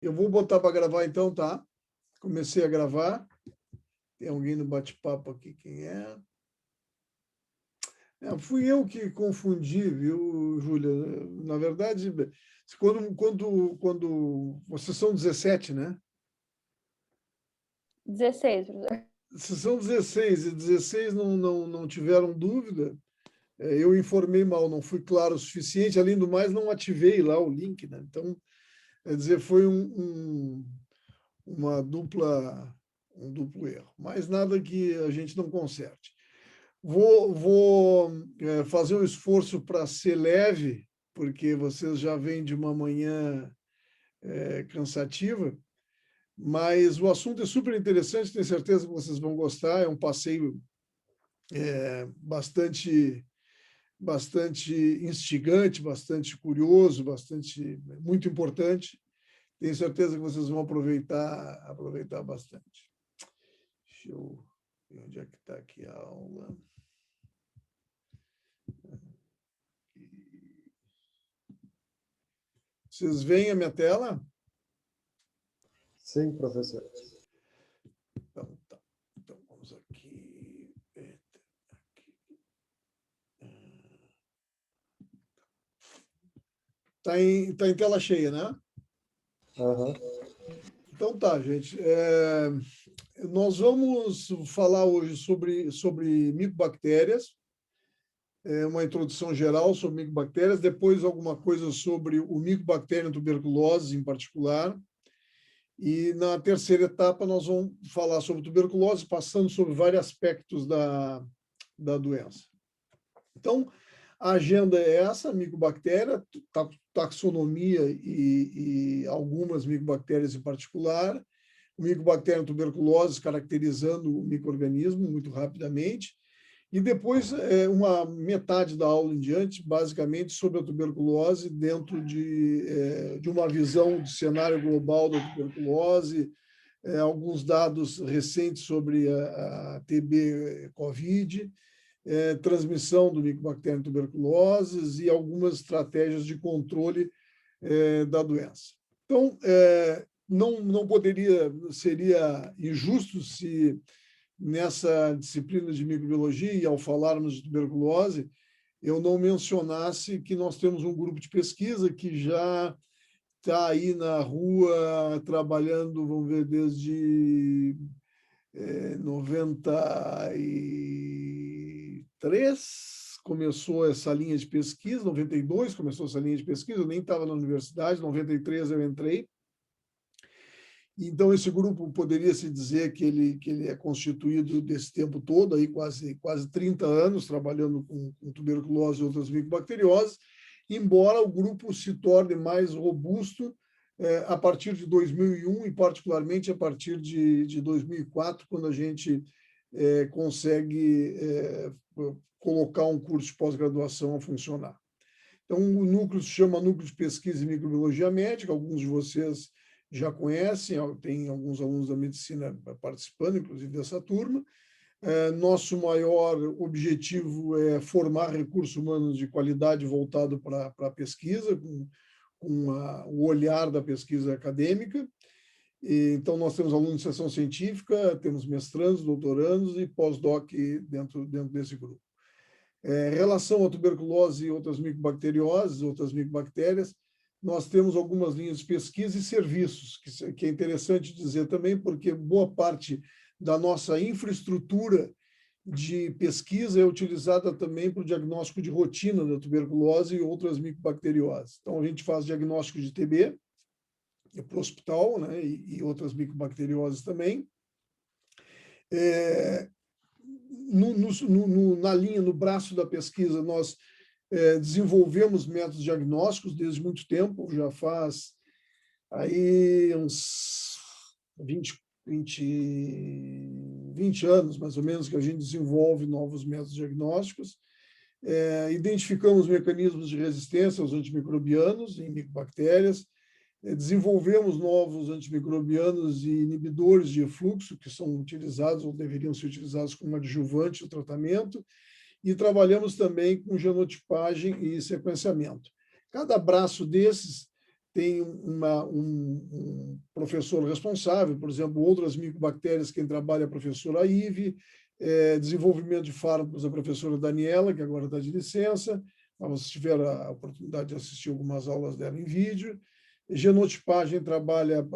Eu vou botar para gravar então, tá? Comecei a gravar. Tem alguém no bate-papo aqui, quem é? Fui eu que confundi, viu, Júlia? Na verdade, quando vocês são 17, né? 16, professor. Se são 16 e 16 não tiveram dúvida, eu informei mal, não fui claro o suficiente. Além do mais, não ativei lá o link, né? Então, quer dizer, foi um duplo erro. Mas nada que a gente não conserte. Vou fazer um esforço para ser leve, porque vocês já vêm de uma manhã cansativa, mas o assunto é super interessante, tenho certeza que vocês vão gostar. É um passeio bastante instigante, bastante curioso, muito importante. Tenho certeza que vocês vão aproveitar bastante. Deixa eu ver onde é que está aqui a aula. Vocês veem a minha tela? Sim, professor. Então, tá. Então, vamos aqui. Está em tela cheia, né? Uhum. Então tá, gente. Nós vamos falar hoje sobre micobactérias, uma introdução geral sobre micobactérias, depois alguma coisa sobre o Mycobacterium tuberculose em particular, e na terceira etapa nós vamos falar sobre tuberculose, passando sobre vários aspectos da doença. Então, a agenda é essa: micobactéria, taxonomia e algumas micobactérias em particular, o Mycobacterium tuberculose caracterizando o micro-organismo muito rapidamente, e depois uma metade da aula em diante, basicamente, sobre a tuberculose dentro de uma visão de cenário global da tuberculose, alguns dados recentes sobre a TB-Covid, transmissão do Mycobacterium tuberculose e algumas estratégias de controle da doença. Então, não seria injusto se nessa disciplina de microbiologia, e ao falarmos de tuberculose, eu não mencionasse que nós temos um grupo de pesquisa que já está aí na rua trabalhando, vamos ver, desde 93 começou essa linha de pesquisa, 92 começou essa linha de pesquisa, eu nem estava na universidade, 93 eu entrei. Então, esse grupo poderia se dizer que ele é constituído desse tempo todo, aí quase 30 anos, trabalhando com tuberculose e outras micobacterioses, embora o grupo se torne mais robusto a partir de 2001 e, particularmente, a partir de 2004, quando a gente consegue colocar um curso de pós-graduação a funcionar. Então, o núcleo se chama Núcleo de Pesquisa em Microbiologia Médica, alguns de vocês já conhecem, tem alguns alunos da medicina participando, inclusive, dessa turma. Nosso maior objetivo é formar recursos humanos de qualidade voltado para a pesquisa, com o olhar da pesquisa acadêmica. Então, nós temos alunos de iniciação científica, temos mestrandos, doutorandos e pós-doc dentro desse grupo. Relação à tuberculose e outras micobacterioses, outras micobactérias, nós temos algumas linhas de pesquisa e serviços, que é interessante dizer também, porque boa parte da nossa infraestrutura de pesquisa é utilizada também para o diagnóstico de rotina da tuberculose e outras micobacterioses. Então, a gente faz diagnóstico de TB para o hospital, né, e outras micobacterioses também. Na linha, no braço da pesquisa, nós desenvolvemos métodos diagnósticos desde muito tempo, já faz aí uns 20 anos, mais ou menos, que a gente desenvolve novos métodos diagnósticos. Identificamos mecanismos de resistência aos antimicrobianos em micobactérias, desenvolvemos novos antimicrobianos e inibidores de efluxo, que são utilizados ou deveriam ser utilizados como adjuvante no tratamento, e trabalhamos também com genotipagem e sequenciamento. Cada braço desses tem um professor responsável, por exemplo, outras micobactérias, quem trabalha é a professora Ive, desenvolvimento de fármacos, a professora Daniela, que agora está de licença, mas se tiver a oportunidade de assistir algumas aulas dela em vídeo. Genotipagem trabalha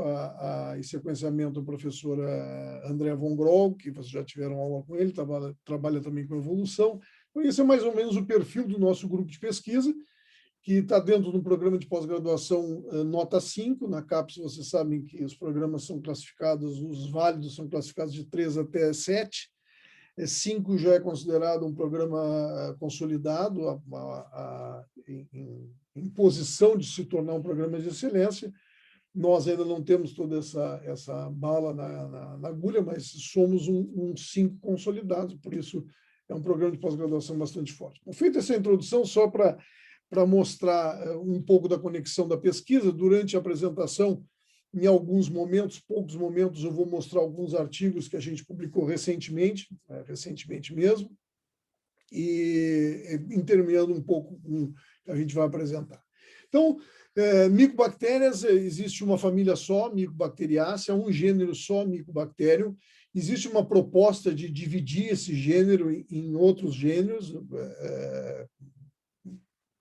e sequenciamento a professora André von Grol, que vocês já tiveram aula com ele, trabalha também com evolução. Então, esse é mais ou menos o perfil do nosso grupo de pesquisa, que está dentro do programa de pós-graduação nota 5. Na CAPES, vocês sabem que os programas são classificados, os válidos são classificados de 3 até 7. 5 já é considerado um programa consolidado, em posição de se tornar um programa de excelência. Nós ainda não temos toda essa bala na agulha, mas somos um 5 consolidados, por isso é um programa de pós-graduação bastante forte. Feita essa introdução, só para mostrar um pouco da conexão da pesquisa, durante a apresentação, em alguns momentos, poucos momentos, eu vou mostrar alguns artigos que a gente publicou recentemente mesmo, e intermeando um pouco com o que a gente vai apresentar. Então, micobactérias, existe uma família só, Mycobacteriaceae, um gênero só, Mycobacterium. Existe uma proposta de dividir esse gênero em outros gêneros,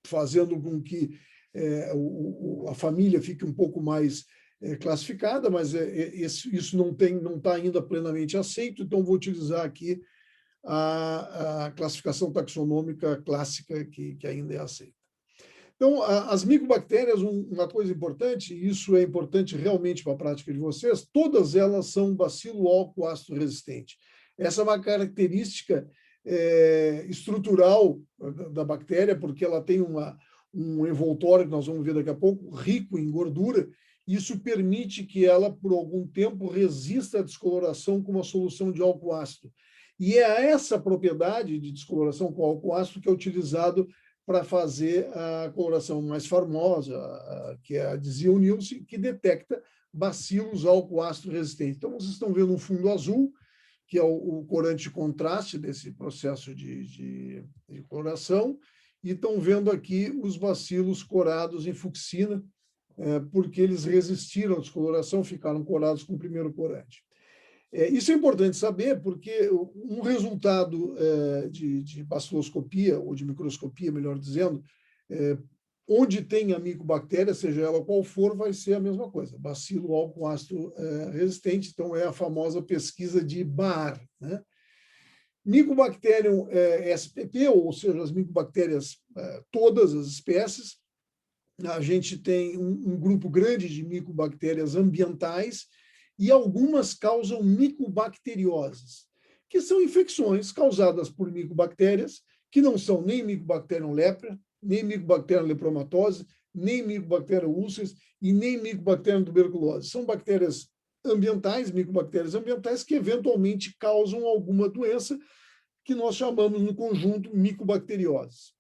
fazendo com que a família fique um pouco mais classificada, mas isso não está ainda plenamente aceito, então vou utilizar aqui a classificação taxonômica clássica que ainda é aceita. Então, as micobactérias, uma coisa importante, e isso é importante realmente para a prática de vocês, todas elas são bacilo álcool ácido resistente. Essa é uma característica estrutural da bactéria, porque ela tem um envoltório, que nós vamos ver daqui a pouco, rico em gordura. Isso permite que ela, por algum tempo, resista à descoloração com uma solução de álcool ácido. E é essa propriedade de descoloração com álcool ácido que é utilizado para fazer a coloração mais famosa, que é a de Ziel-Nielsen, que detecta bacilos álcool ácido resistentes. Então, vocês estão vendo um fundo azul, que é o corante de contraste desse processo de coloração, e estão vendo aqui os bacilos corados em fucsina, porque eles resistiram à descoloração, ficaram corados com o primeiro corante. Isso é importante saber, porque um resultado de baciloscopia, ou de microscopia, melhor dizendo, onde tem a micobactéria, seja ela qual for, vai ser a mesma coisa, bacilo álcool ácido resistente, então é a famosa pesquisa de Baar, né? Mycobacterium SPP, ou seja, as micobactérias, todas as espécies. A gente tem um grupo grande de micobactérias ambientais e algumas causam micobacterioses, que são infecções causadas por micobactérias que não são nem Mycobacterium lepra, nem Mycobacterium lepromatose, nem Mycobacterium ulceris e nem Mycobacterium tuberculose. São bactérias ambientais, micobactérias ambientais, que eventualmente causam alguma doença que nós chamamos no conjunto micobacterioses.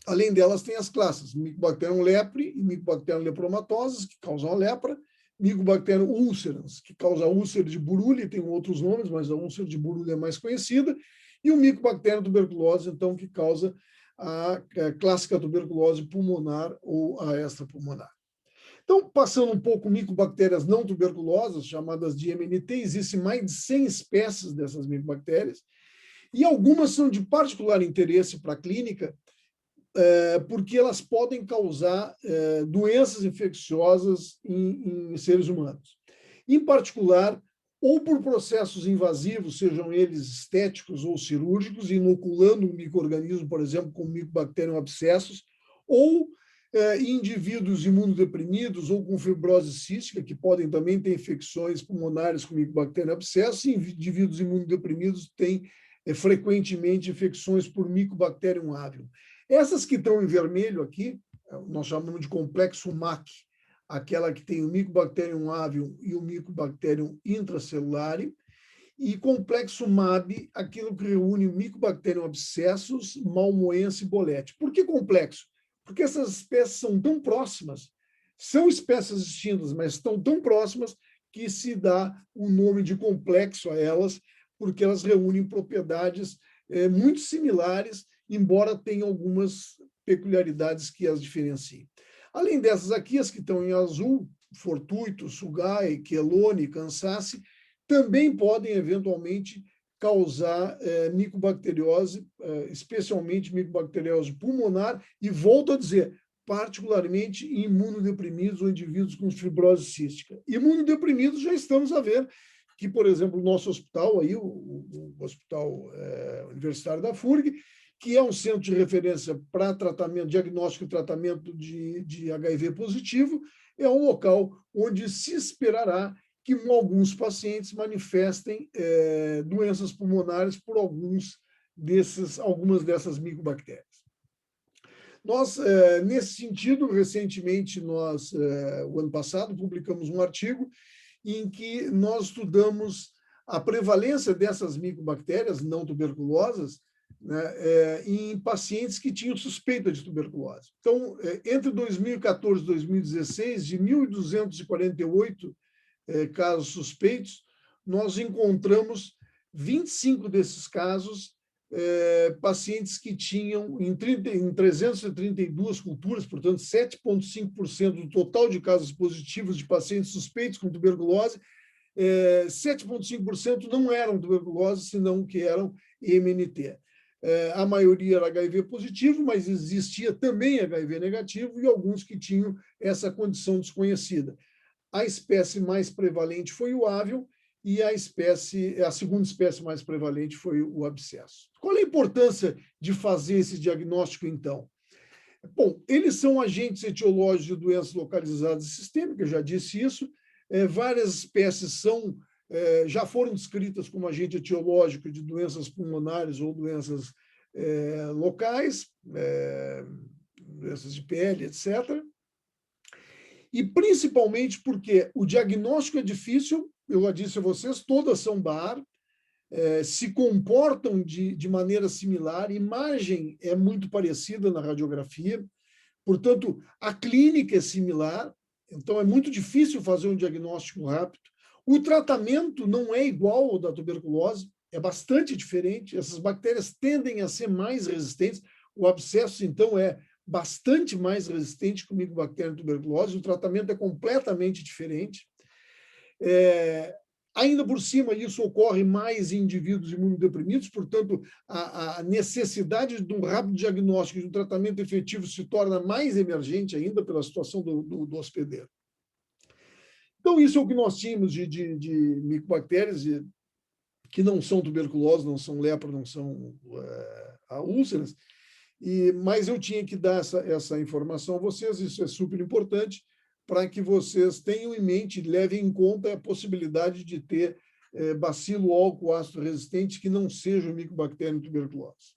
Além delas, tem as classes Mycobacterium lepre e Mycobacterium lepromatoses, que causam a lepra, Mycobacterium ulcerans, que causa a úlcera de Buruli, tem outros nomes, mas a úlcera de Buruli é mais conhecida, e o Mycobacterium tuberculose, então, que causa a clássica tuberculose pulmonar ou a extrapulmonar. Então, passando um pouco micobactérias não tuberculosas, chamadas de MNT, existem mais de 100 espécies dessas micobactérias, e algumas são de particular interesse para a clínica, porque elas podem causar doenças infecciosas em seres humanos. Em particular, ou por processos invasivos, sejam eles estéticos ou cirúrgicos, inoculando um micro-organismo, por exemplo, com Mycobacterium abscessus, ou indivíduos imunodeprimidos ou com fibrose cística, que podem também ter infecções pulmonares com Mycobacterium abscessus, e indivíduos imunodeprimidos têm frequentemente infecções por Mycobacterium avium. Essas que estão em vermelho aqui, nós chamamos de complexo MAC, aquela que tem o Mycobacterium avium e o Mycobacterium intracellular, e complexo MAB, aquilo que reúne o Mycobacterium abscessus, malmoense e bolete. Por que complexo? Porque essas espécies são tão próximas, são espécies distintas, mas estão tão próximas que se dá o nome de complexo a elas, porque elas reúnem propriedades muito similares, embora tenham algumas peculiaridades que as diferenciem. Além dessas aqui, as que estão em azul, fortuito, Sugai, Quelone, Cansace, também podem, eventualmente, causar micobacteriose, especialmente micobacteriose pulmonar, e volto a dizer, particularmente em imunodeprimidos ou indivíduos com fibrose cística. Imunodeprimidos já estamos a ver que, por exemplo, o nosso hospital, aí, o Hospital Universitário da FURG, que é um centro de referência para tratamento, diagnóstico e tratamento de HIV positivo, é um local onde se esperará que alguns pacientes manifestem doenças pulmonares por algumas dessas micobactérias. Nós, nesse sentido, recentemente, o ano passado, publicamos um artigo em que nós estudamos a prevalência dessas micobactérias não tuberculosas, né, em pacientes que tinham suspeita de tuberculose. Então, entre 2014 e 2016, de 1.248 casos suspeitos, nós encontramos 25 desses casos pacientes que tinham, em 332 culturas, portanto, 7,5% do total de casos positivos de pacientes suspeitos com tuberculose, 7,5% não eram tuberculose, senão que eram MNT. A maioria era HIV positivo, mas existia também HIV negativo e alguns que tinham essa condição desconhecida. A espécie mais prevalente foi o Avium e a segunda espécie mais prevalente foi o abscesso. Qual é a importância de fazer esse diagnóstico, então? Bom, eles são agentes etiológicos de doenças localizadas e sistêmicas, já disse isso. Várias espécies já foram descritas como agente etiológico de doenças pulmonares ou doenças locais, doenças de pele, etc. E principalmente porque o diagnóstico é difícil, eu já disse a vocês, todas são Barr, se comportam de maneira similar, imagem é muito parecida na radiografia, portanto, a clínica é similar, então é muito difícil fazer um diagnóstico rápido. O tratamento não é igual ao da tuberculose, é bastante diferente, essas bactérias tendem a ser mais resistentes, o abscesso, então, é bastante mais resistente que o micobacterium tuberculose, o tratamento é completamente diferente. Ainda por cima, isso ocorre mais em indivíduos imunodeprimidos, portanto, a necessidade de um rápido diagnóstico e de um tratamento efetivo se torna mais emergente ainda pela situação do hospedeiro. Então, isso é o que nós tínhamos de micobactérias que não são tuberculose, não são lepra, não são úlceras, mas eu tinha que dar essa informação a vocês, isso é super importante, para que vocês tenham em mente, levem em conta a possibilidade de ter bacilo álcool ácido resistente que não seja o micobacterium tuberculose.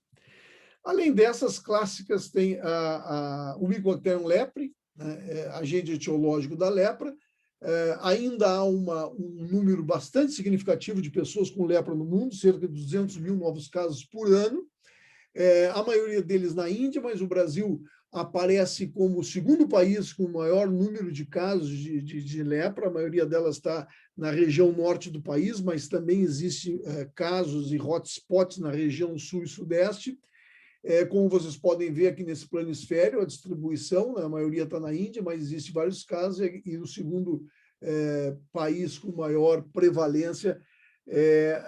Além dessas clássicas, tem o Mycobacterium leprae, né, agente etiológico da lepra. Ainda há um número bastante significativo de pessoas com lepra no mundo, cerca de 200 mil novos casos por ano. A maioria deles na Índia, mas o Brasil aparece como o segundo país com o maior número de casos de lepra. A maioria delas está na região norte do país, mas também existem casos e hotspots na região sul e sudeste. Como vocês podem ver aqui nesse planisfério, a distribuição, né, a maioria está na Índia, mas existem vários casos, e o segundo país com maior prevalência é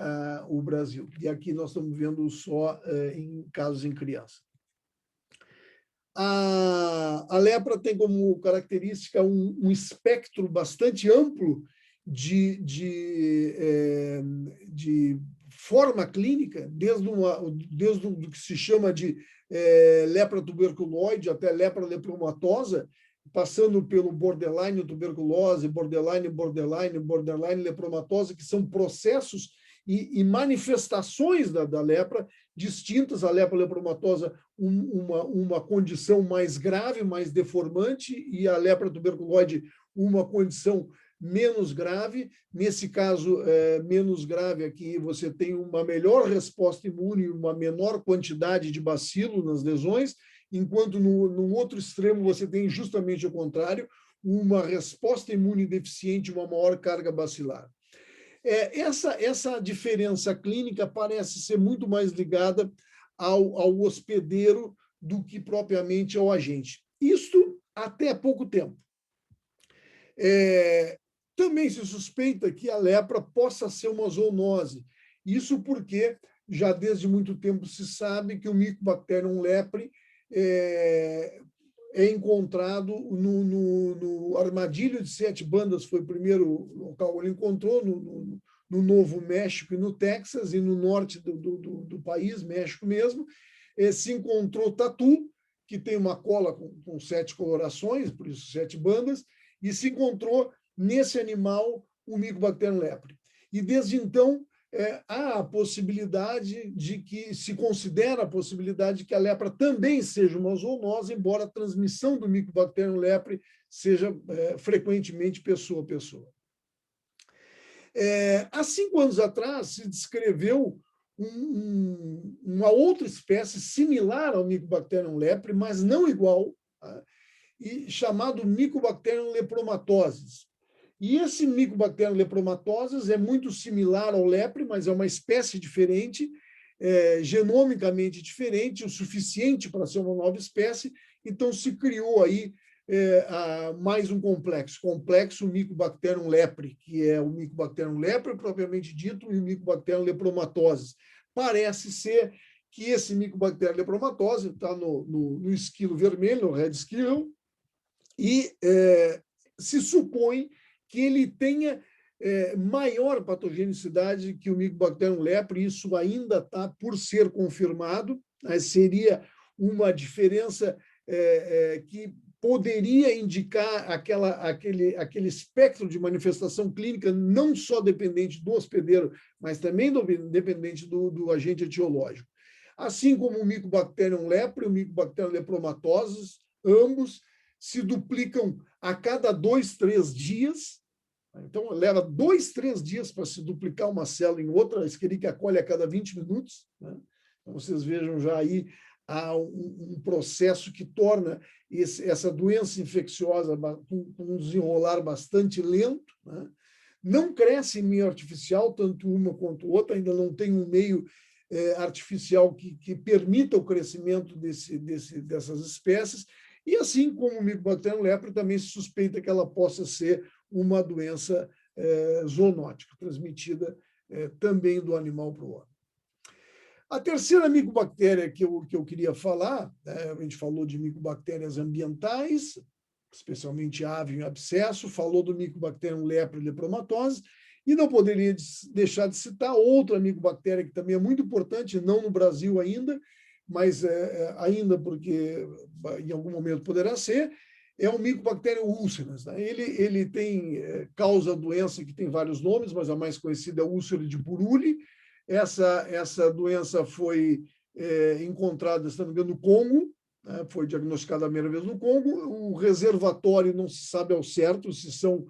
o Brasil. E aqui nós estamos vendo só em casos em criança. A lepra tem como característica um espectro bastante amplo de forma clínica, desde o que se chama de lepra tuberculoide até lepra lepromatosa, passando pelo borderline tuberculose, borderline lepromatose, que são processos e manifestações da lepra distintas. A lepra lepromatosa, uma condição mais grave, mais deformante, e a lepra tuberculoide, uma condição menos grave. Nesse caso, menos grave aqui, você tem uma melhor resposta imune, uma menor quantidade de bacilo nas lesões, enquanto no outro extremo você tem justamente o contrário, uma resposta imune deficiente, uma maior carga bacilar. Essa diferença clínica parece ser muito mais ligada ao hospedeiro do que propriamente ao agente. Isto até pouco tempo. Também se suspeita que a lepra possa ser uma zoonose. Isso porque já desde muito tempo se sabe que o Mycobacterium lepre é encontrado no Armadilho de Sete Bandas, foi o primeiro local que ele encontrou, no Novo México e no Texas, e no norte do país, México mesmo. Se encontrou tatu, que tem uma cola com 7 colorações, por isso 7 bandas, e se encontrou nesse animal o Mycobacterium lepre. E desde então há a possibilidade de que se considera a possibilidade de que a lepra também seja uma zoonose, embora a transmissão do Mycobacterium lepre seja frequentemente pessoa a pessoa. Há 5 anos atrás se descreveu uma outra espécie similar ao Mycobacterium lepre, mas não igual, tá? E chamado Mycobacterium lepromatosis. E esse Mycobacterium lepromatosis é muito similar ao lepre, mas é uma espécie diferente, genomicamente diferente, o suficiente para ser uma nova espécie. Então, se criou aí mais um complexo Mycobacterium lepre, que é o Mycobacterium lepre propriamente dito e o Mycobacterium lepromatosis. Parece ser que esse Mycobacterium lepromatosis está no esquilo vermelho, no red squirrel, e se supõe que ele tenha maior patogenicidade que o Mycobacterium lepre, isso ainda está por ser confirmado, seria uma diferença que poderia indicar aquele espectro de manifestação clínica não só dependente do hospedeiro, mas também dependente do agente etiológico. Assim como o Mycobacterium lepre e o Mycobacterium lepromatosis, ambos se duplicam a cada 2, 3 dias. Então, leva 2, 3 dias para se duplicar uma célula em outra, a Escherichia coli a cada 20 minutos. Né? Então, vocês vejam já aí há um processo que torna essa doença infecciosa com um desenrolar bastante lento. Né? Não cresce em meio artificial, tanto uma quanto outra, ainda não tem um meio artificial que permita o crescimento dessas espécies. E assim como o Mycobacterium lepre, também se suspeita que ela possa ser uma doença zoonótica, transmitida também do animal para o homem. A terceira micobactéria que eu queria falar, a gente falou de micobactérias ambientais, especialmente ave e abscesso, falou do Mycobacterium lepre e lepromatose, e não poderia deixar de citar outra micobactéria que também é muito importante, não no Brasil ainda, mas ainda porque em algum momento poderá ser, é o Mycobacterium ulcerans. Né? Ele causa doença que tem vários nomes, mas a mais conhecida é a úlcera de Buruli. Essa doença foi encontrada, se não me engano, no Congo, né? Foi diagnosticada a primeira vez no Congo. O reservatório não se sabe ao certo se são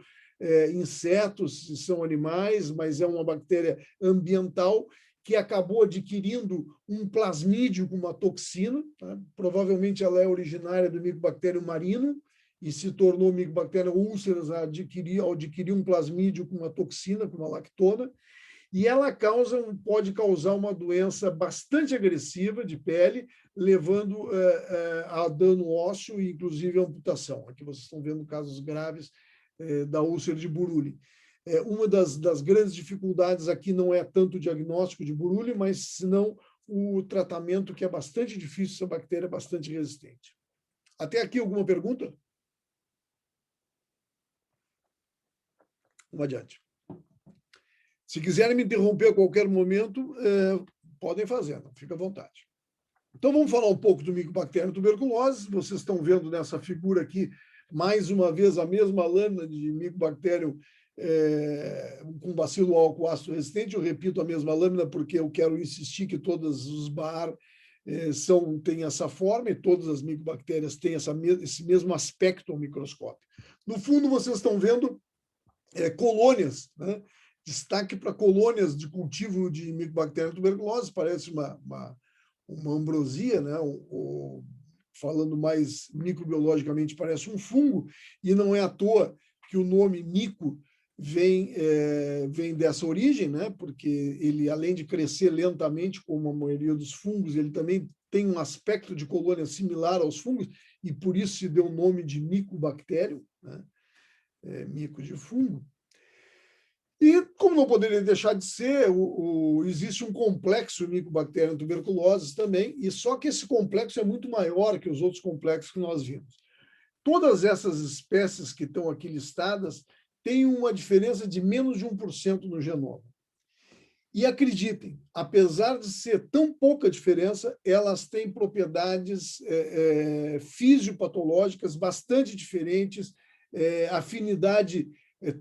insetos, se são animais, mas é uma bactéria ambiental que acabou adquirindo um plasmídio com uma toxina. Tá? Provavelmente ela é originária do Mycobacterium marino e se tornou Mycobacterium ulcerans ao adquirir um plasmídio com uma toxina, com uma lactona. E ela pode causar uma doença bastante agressiva de pele, levando a dano ósseo e, inclusive, a amputação. Aqui vocês estão vendo casos graves da úlcera de Buruli. Uma das grandes dificuldades aqui não é tanto o diagnóstico de Buruli, mas senão o tratamento, que é bastante difícil, essa bactéria é bastante resistente. Até aqui, alguma pergunta? Vamos adiante. Se quiserem me interromper a qualquer momento, podem fazer, não? Fica à vontade. Então, vamos falar um pouco do Mycobacterium tuberculose. Vocês estão vendo nessa figura aqui, mais uma vez, a mesma lâmina de Mycobacterium com bacilo álcool ácido resistente. Eu repito a mesma lâmina porque eu quero insistir que todos os Baar têm essa forma e todas as micobactérias têm esse mesmo aspecto ao microscópio. No fundo, vocês estão vendo colônias, né? Destaque para colônias de cultivo de Mycobacterium tuberculose, parece uma ambrosia, né? Falando mais microbiologicamente, parece um fungo, e não é à toa que o nome mico vem dessa origem, né? Porque ele, além de crescer lentamente, como a maioria dos fungos, ele também tem um aspecto de colônia similar aos fungos, e por isso se deu o nome de Mycobacterium, né? mico de fungo. E, como não poderia deixar de ser, existe um complexo Mycobacterium tuberculosis também, e só que esse complexo é muito maior que os outros complexos que nós vimos. Todas essas espécies que estão aqui listadas têm uma diferença de menos de 1% no genoma. E acreditem, apesar de ser tão pouca diferença, elas têm propriedades fisiopatológicas bastante diferentes, afinidade,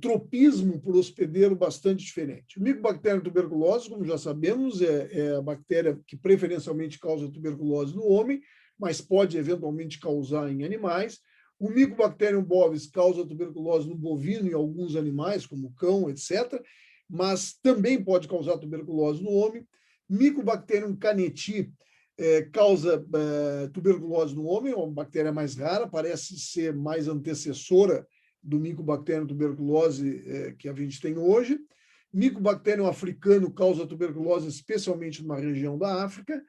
tropismo por hospedeiro bastante diferente. O Mycobacterium tuberculosis, como já sabemos, é a bactéria que preferencialmente causa tuberculose no homem, mas pode eventualmente causar em animais. O Mycobacterium bovis causa tuberculose no bovino e alguns animais, como cão, etc., mas também pode causar tuberculose no homem. Mycobacterium caneti causa tuberculose no homem, é uma bactéria mais rara, parece ser mais antecessora do Mycobacterium tuberculose que a gente tem hoje. Mycobacterium africano causa tuberculose, especialmente numa região da África.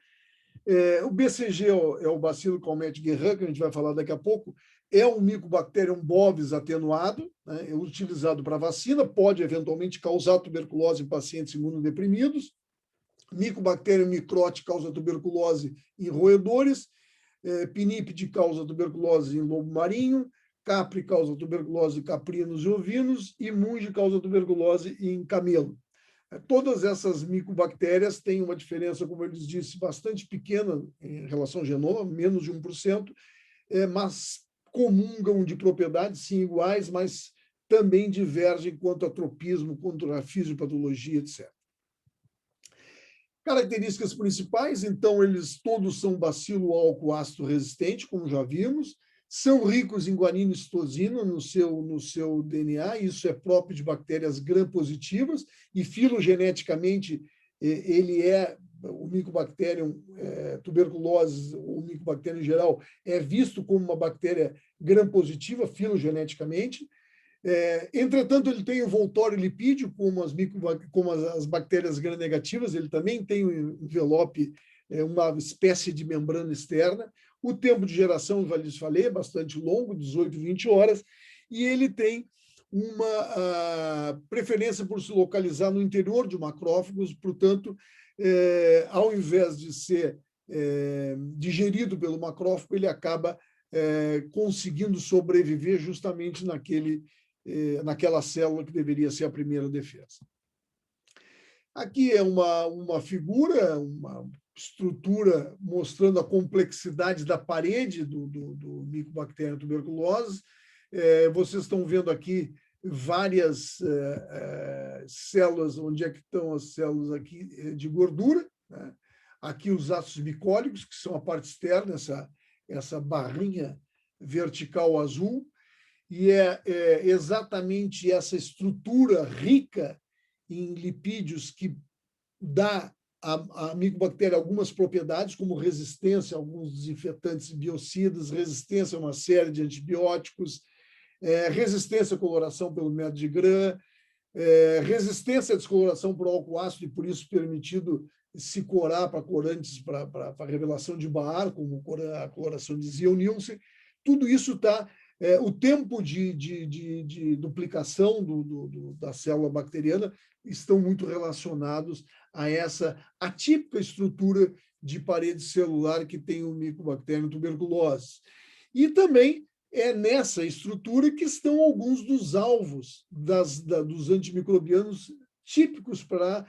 O BCG é o Bacilo Calmette-Guerin, que a gente vai falar daqui a pouco, é um Mycobacterium bovis atenuado, né, é utilizado para vacina, pode eventualmente causar tuberculose em pacientes imunodeprimidos. Mycobacterium microti causa tuberculose em roedores, Pinipide causa tuberculose em lobo marinho, Capri causa tuberculose em caprinos e ovinos, e Mungi causa tuberculose em camelo. Todas essas micobactérias têm uma diferença, como eu lhes disse, bastante pequena em relação ao genoma, menos de 1%, mas comungam de propriedades, sim, iguais, mas também divergem quanto a tropismo, quanto a fisiopatologia, etc. Características principais, então, eles todos são bacilo álcool ácido resistente, como já vimos, são ricos em guanina e citosina no seu DNA, isso é próprio de bactérias gram-positivas, e filogeneticamente ele o Mycobacterium tuberculose, o Mycobacterium em geral, é visto como uma bactéria gram-positiva filogeneticamente. Entretanto, ele tem envoltório lipídio, como as bactérias gram-negativas, ele também tem um envelope, uma espécie de membrana externa. O tempo de geração, já lhes falei, é bastante longo, 18, 20 horas, e ele tem uma preferência por se localizar no interior de macrófagos, portanto, ao invés de ser digerido pelo macrófago, ele acaba conseguindo sobreviver justamente naquela célula que deveria ser a primeira defesa. Aqui é uma figura, uma estrutura mostrando a complexidade da parede do Mycobacterium tuberculose. Vocês estão vendo aqui várias células, onde é que estão as células aqui de gordura, né? Aqui os ácidos micólicos, que são a parte externa, essa barrinha vertical azul, e é exatamente essa estrutura rica em lipídios que dá à micobactéria algumas propriedades, como resistência a alguns desinfetantes e biocidas, resistência a uma série de antibióticos, resistência à coloração pelo método de Gram, resistência à descoloração por álcool ácido, e por isso permitido se corar para corantes para a revelação de Baar, como a coloração de Ziel-Nielsen. Tudo isso está... o tempo de duplicação da célula bacteriana estão muito relacionados a essa atípica estrutura de parede celular que tem o Mycobacterium tuberculose. E também é nessa estrutura que estão alguns dos alvos dos antimicrobianos típicos para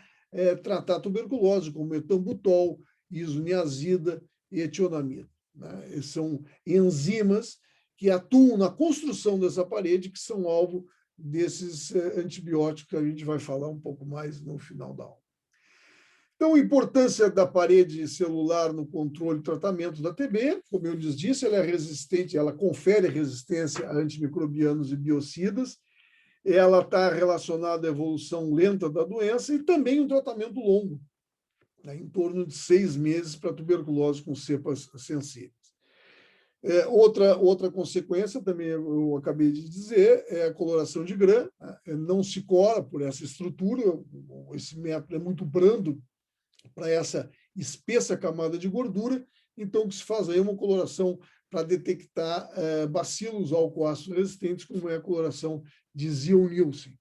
tratar tuberculose, como etambutol, isoniazida e etionamida, né? São enzimas que atuam na construção dessa parede, que são alvo desses antibióticos que a gente vai falar um pouco mais no final da aula. Então, a importância da parede celular no controle e tratamento da TB, como eu lhes disse, ela é resistente, ela confere resistência a antimicrobianos e biocidas, ela está relacionada à evolução lenta da doença e também um tratamento longo, né, em torno de 6 meses para tuberculose com cepas sensíveis. Outra consequência, também eu acabei de dizer, é a coloração de Gram. Não se cora por essa estrutura, esse método é muito brando para essa espessa camada de gordura, então o que se faz aí é uma coloração para detectar bacilos álcool-ácido resistentes, como é a coloração dizia o Nielsen.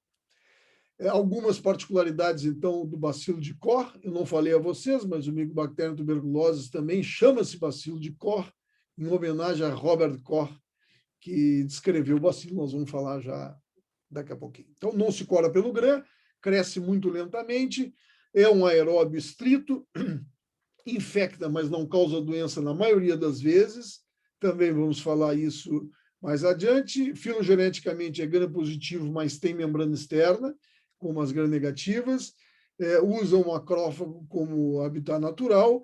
Algumas particularidades, então, do bacilo de Koch, eu não falei a vocês, mas o Mycobacterium tuberculosis também chama-se bacilo de Koch, em homenagem a Robert Koch, que descreveu o bacilo, nós vamos falar já daqui a pouquinho. Então, não se cora pelo grã, cresce muito lentamente, é um aeróbio estrito, infecta, mas não causa doença na maioria das vezes, também vamos falar isso mais adiante. Filogeneticamente é gram-positivo, mas tem membrana externa, como as gram-negativas, usa um macrófago como habitat natural,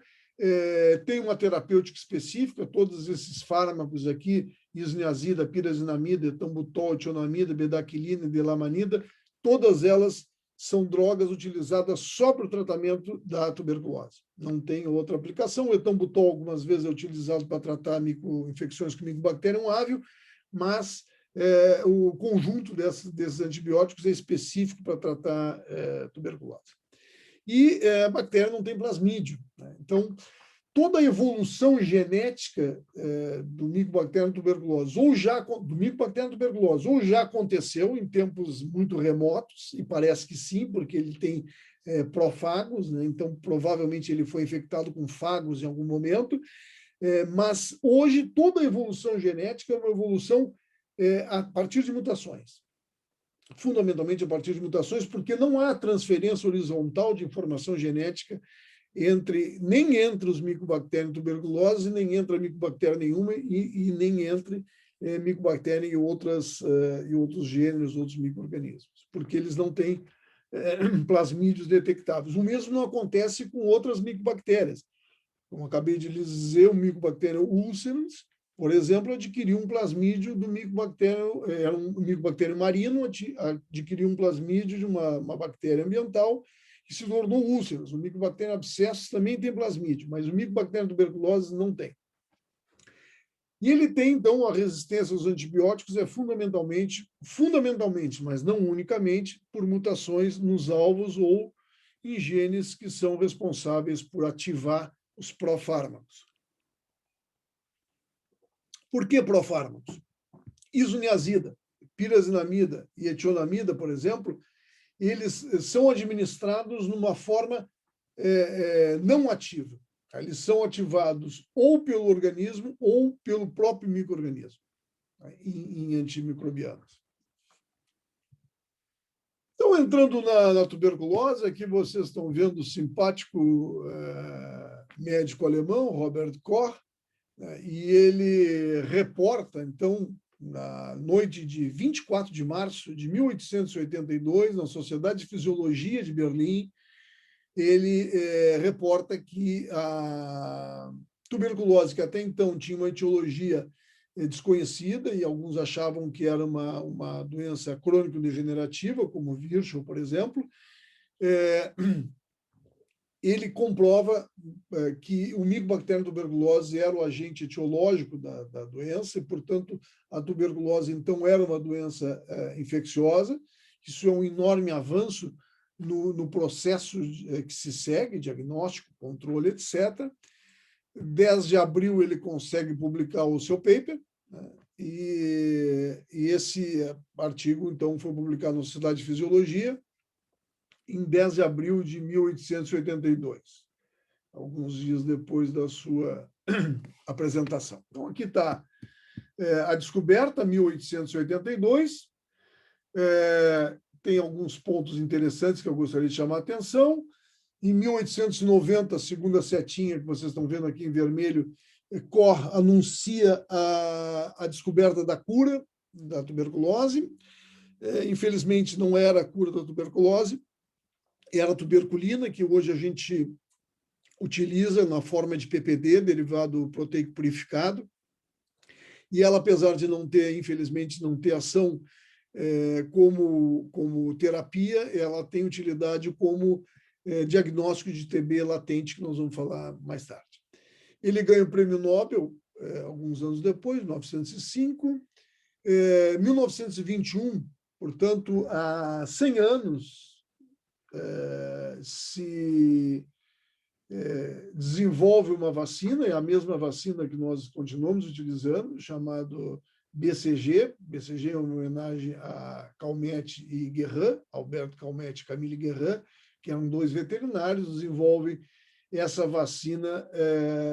tem uma terapêutica específica, todos esses fármacos aqui, isoniazida, pirazinamida, etambutol, tionamida, bedaquilina, delamanida, todas elas são drogas utilizadas só para o tratamento da tuberculose. Não tem outra aplicação. O etambutol, algumas vezes, é utilizado para tratar infecções com Mycobacterium áveo, mas o conjunto desses antibióticos é específico para tratar tuberculose. E a bactéria não tem plasmídio, né? Então, toda a evolução genética do Mycobacterium tuberculosis, ou já aconteceu em tempos muito remotos, e parece que sim, porque ele tem profagos, né? Então provavelmente ele foi infectado com fagos em algum momento, mas hoje toda a evolução genética é uma evolução a partir de mutações. Fundamentalmente a partir de mutações, porque não há transferência horizontal de informação genética nem entre os Mycobacterium tuberculose, nem entre a Mycobactéria nenhuma e nem entre Mycobacterium e outros gêneros, outros micro-organismos, porque eles não têm plasmídios detectáveis. O mesmo não acontece com outras micobactérias. Como acabei de lhes dizer, o Mycobacterium ulcerans, por exemplo, adquiriu um plasmídio do Mycobacterium, era um Mycobacterium marino, adquiriu um plasmídio de uma bactéria ambiental, que se tornou úlceras. O Mycobacterium abscessus também tem plasmídio, mas o Mycobacterium tuberculosis não tem. E ele tem, então, a resistência aos antibióticos é fundamentalmente, mas não unicamente, por mutações nos alvos ou em genes que são responsáveis por ativar os profármacos. Por que profármacos? Isoniazida, pirazinamida e etionamida, por exemplo, eles são administrados numa forma não ativa. Eles são ativados ou pelo organismo ou pelo próprio micro-organismo, em antimicrobianos. Então, entrando na tuberculose, aqui vocês estão vendo o simpático médico alemão, Robert Koch, e ele reporta, então, na noite de 24 de março de 1882, na Sociedade de Fisiologia de Berlim, ele reporta que a tuberculose, que até então tinha uma etiologia desconhecida, e alguns achavam que era uma doença crônico-degenerativa, como Virchow, por exemplo, ele comprova que o Mycobacterium tuberculose era o agente etiológico da doença, e, portanto, a tuberculose, então, era uma doença infecciosa. Isso é um enorme avanço no processo que se segue, diagnóstico, controle, etc. 10 de abril ele consegue publicar o seu paper, né? E esse artigo, então, foi publicado na Sociedade de Fisiologia em 10 de abril de 1882, alguns dias depois da sua apresentação. Então, aqui está a descoberta, 1882, tem alguns pontos interessantes que eu gostaria de chamar a atenção. Em 1890, a segunda setinha que vocês estão vendo aqui em vermelho, Koch anuncia a descoberta da cura da tuberculose. Infelizmente, não era a cura da tuberculose, era a tuberculina, que hoje a gente utiliza na forma de PPD, derivado proteico purificado. E ela, apesar de não ter, infelizmente, não ter ação como terapia, ela tem utilidade como diagnóstico de TB latente, que nós vamos falar mais tarde. Ele ganha o prêmio Nobel alguns anos depois, 1905. 1921, portanto, há 100 anos, se desenvolve uma vacina, é a mesma vacina que nós continuamos utilizando, chamado BCG. BCG é uma homenagem a Calmette e Guérin, Alberto Calmette e Camille Guérin, que eram 2 veterinários, desenvolvem essa vacina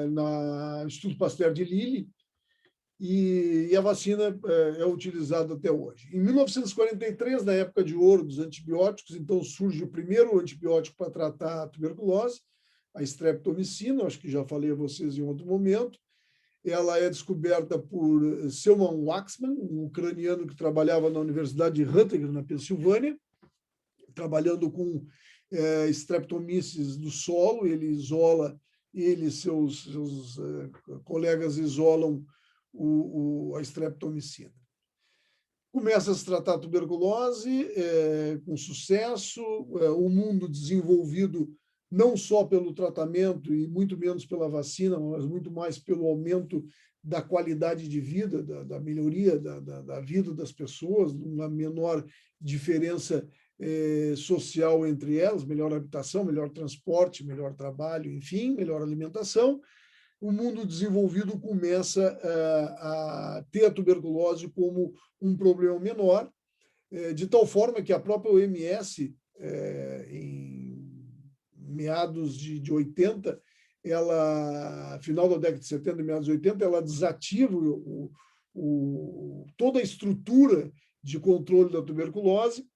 no Instituto Pasteur de Lille, e a vacina é utilizada até hoje. Em 1943, na época de ouro dos antibióticos, então surge o primeiro antibiótico para tratar a tuberculose, a streptomicina, acho que já falei a vocês em outro momento. Ela é descoberta por Selman Waksman, um ucraniano que trabalhava na Universidade de Rutgers, na Pensilvânia, trabalhando com Streptomyces do solo. Ele isola, ele e seus colegas isolam a streptomicina. Começa a se tratar a tuberculose com sucesso, o mundo desenvolvido não só pelo tratamento e muito menos pela vacina, mas muito mais pelo aumento da qualidade de vida, da melhoria da vida das pessoas, uma menor diferença social entre elas, melhor habitação, melhor transporte, melhor trabalho, enfim, melhor alimentação. O mundo desenvolvido começa a ter a tuberculose como um problema menor, de tal forma que a própria OMS, em meados de 80, ela, final da década de 70, meados de 80, ela desativa toda a estrutura de controle da tuberculose,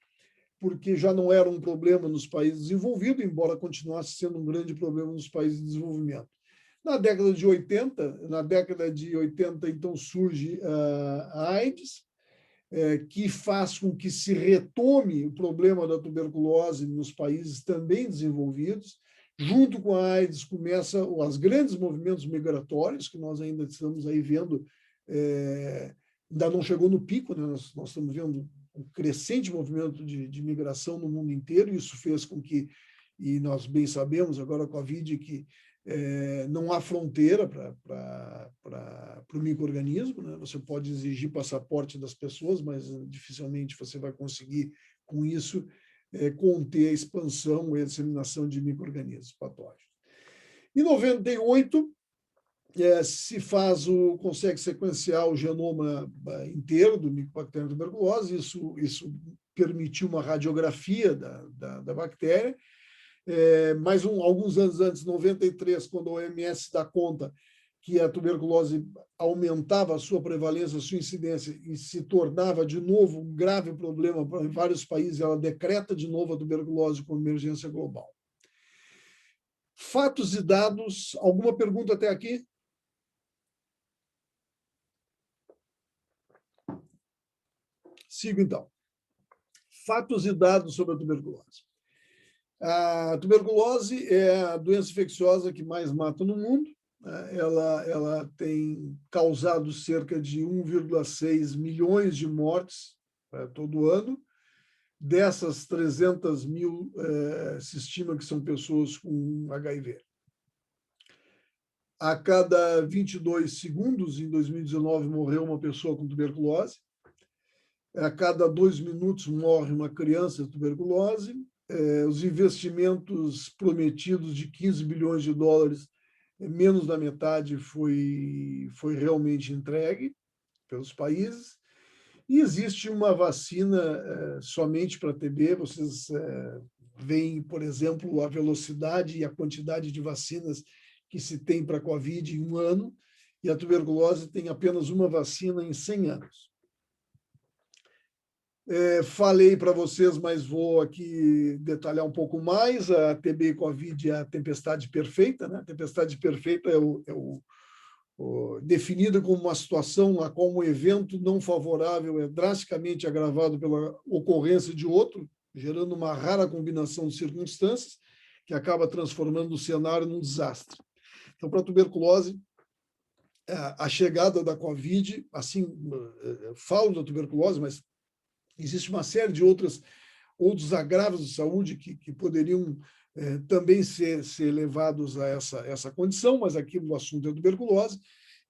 porque já não era um problema nos países desenvolvidos, embora continuasse sendo um grande problema nos países de desenvolvimento. Na década de 80, então, surge a AIDS, que faz com que se retome o problema da tuberculose nos países também desenvolvidos. Junto com a AIDS, começam os grandes movimentos migratórios, que nós ainda estamos aí vendo, ainda não chegou no pico, né? Nós estamos vendo um crescente movimento de migração no mundo inteiro, e isso fez com que, e nós bem sabemos agora com a Covid, que não há fronteira para o micro-organismo, né? Você pode exigir passaporte das pessoas, mas dificilmente você vai conseguir, com isso, conter a expansão e a disseminação de micro-organismos patógenos. Em 98, consegue sequenciar o genoma inteiro do Mycobacterium tuberculose. Isso permitiu uma radiografia da bactéria. Mas alguns anos antes, 93, quando a OMS dá conta que a tuberculose aumentava a sua prevalência, a sua incidência, e se tornava de novo um grave problema em vários países, ela decreta de novo a tuberculose como emergência global. Fatos e dados. Alguma pergunta até aqui? Sigo, então. Fatos e dados sobre a tuberculose. A tuberculose é a doença infecciosa que mais mata no mundo. Ela tem causado cerca de 1,6 milhões de mortes todo ano. Dessas, 300 mil se estima que são pessoas com HIV. A cada 22 segundos, em 2019, morreu uma pessoa com tuberculose. A cada 2 minutos morre uma criança de tuberculose. Os investimentos prometidos de 15 bilhões de dólares, menos da metade foi realmente entregue pelos países. E existe uma vacina somente para TB. Vocês veem, por exemplo, a velocidade e a quantidade de vacinas que se tem para a Covid em um ano, e a tuberculose tem apenas uma vacina em 100 anos. Falei para vocês, mas vou aqui detalhar um pouco mais. A TB e Covid é a tempestade perfeita, né? A tempestade perfeita definida como uma situação na qual um evento não favorável é drasticamente agravado pela ocorrência de outro, gerando uma rara combinação de circunstâncias que acaba transformando o cenário num desastre. Então, para a tuberculose, a chegada da Covid, assim, falo da tuberculose, mas existe uma série de outros agravos de saúde que poderiam também ser levados a essa condição, mas aqui o assunto é a tuberculose,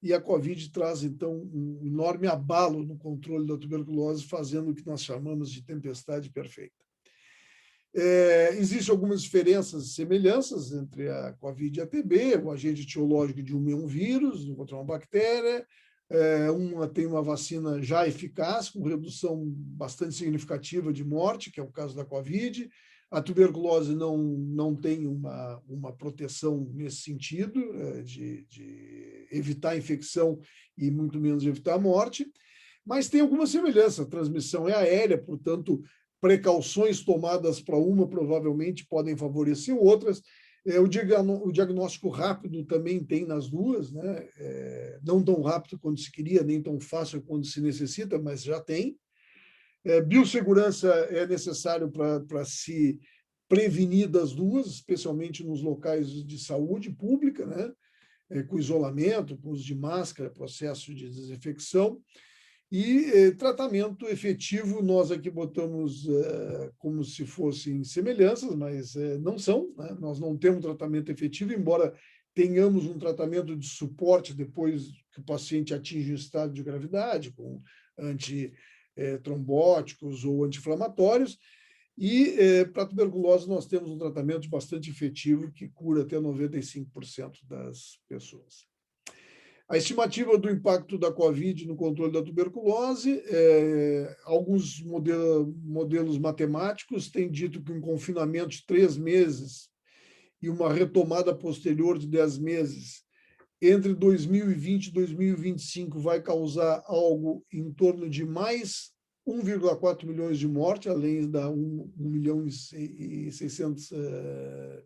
e a Covid traz, então, um enorme abalo no controle da tuberculose, fazendo o que nós chamamos de tempestade perfeita. Existem algumas diferenças e semelhanças entre a Covid e a TB. O agente etiológico de um é um vírus, o outro é uma bactéria. Uma tem uma vacina já eficaz, com redução bastante significativa de morte, que é o caso da Covid. A tuberculose não tem uma proteção nesse sentido, de evitar a infecção e muito menos evitar a morte, mas tem alguma semelhança. A transmissão é aérea, portanto, precauções tomadas para uma provavelmente podem favorecer outras. O diagnóstico rápido também tem nas duas, né? Não tão rápido quanto se queria, nem tão fácil quanto se necessita, mas já tem. Biossegurança é necessário para se prevenir das duas, especialmente nos locais de saúde pública, né? Com isolamento, com uso de máscara, processo de desinfecção. E tratamento efetivo, nós aqui botamos como se fossem semelhanças, mas não são, né? Nós não temos tratamento efetivo, embora tenhamos um tratamento de suporte depois que o paciente atinge o estado de gravidade, com antitrombóticos ou anti-inflamatórios. E para a tuberculose nós temos um tratamento bastante efetivo que cura até 95% das pessoas. A estimativa do impacto da Covid no controle da tuberculose, alguns modelos matemáticos têm dito que um confinamento de 3 meses e uma retomada posterior de 10 meses entre 2020 e 2025 vai causar algo em torno de mais 1,4 milhões de mortes, além da 1 milhão e 600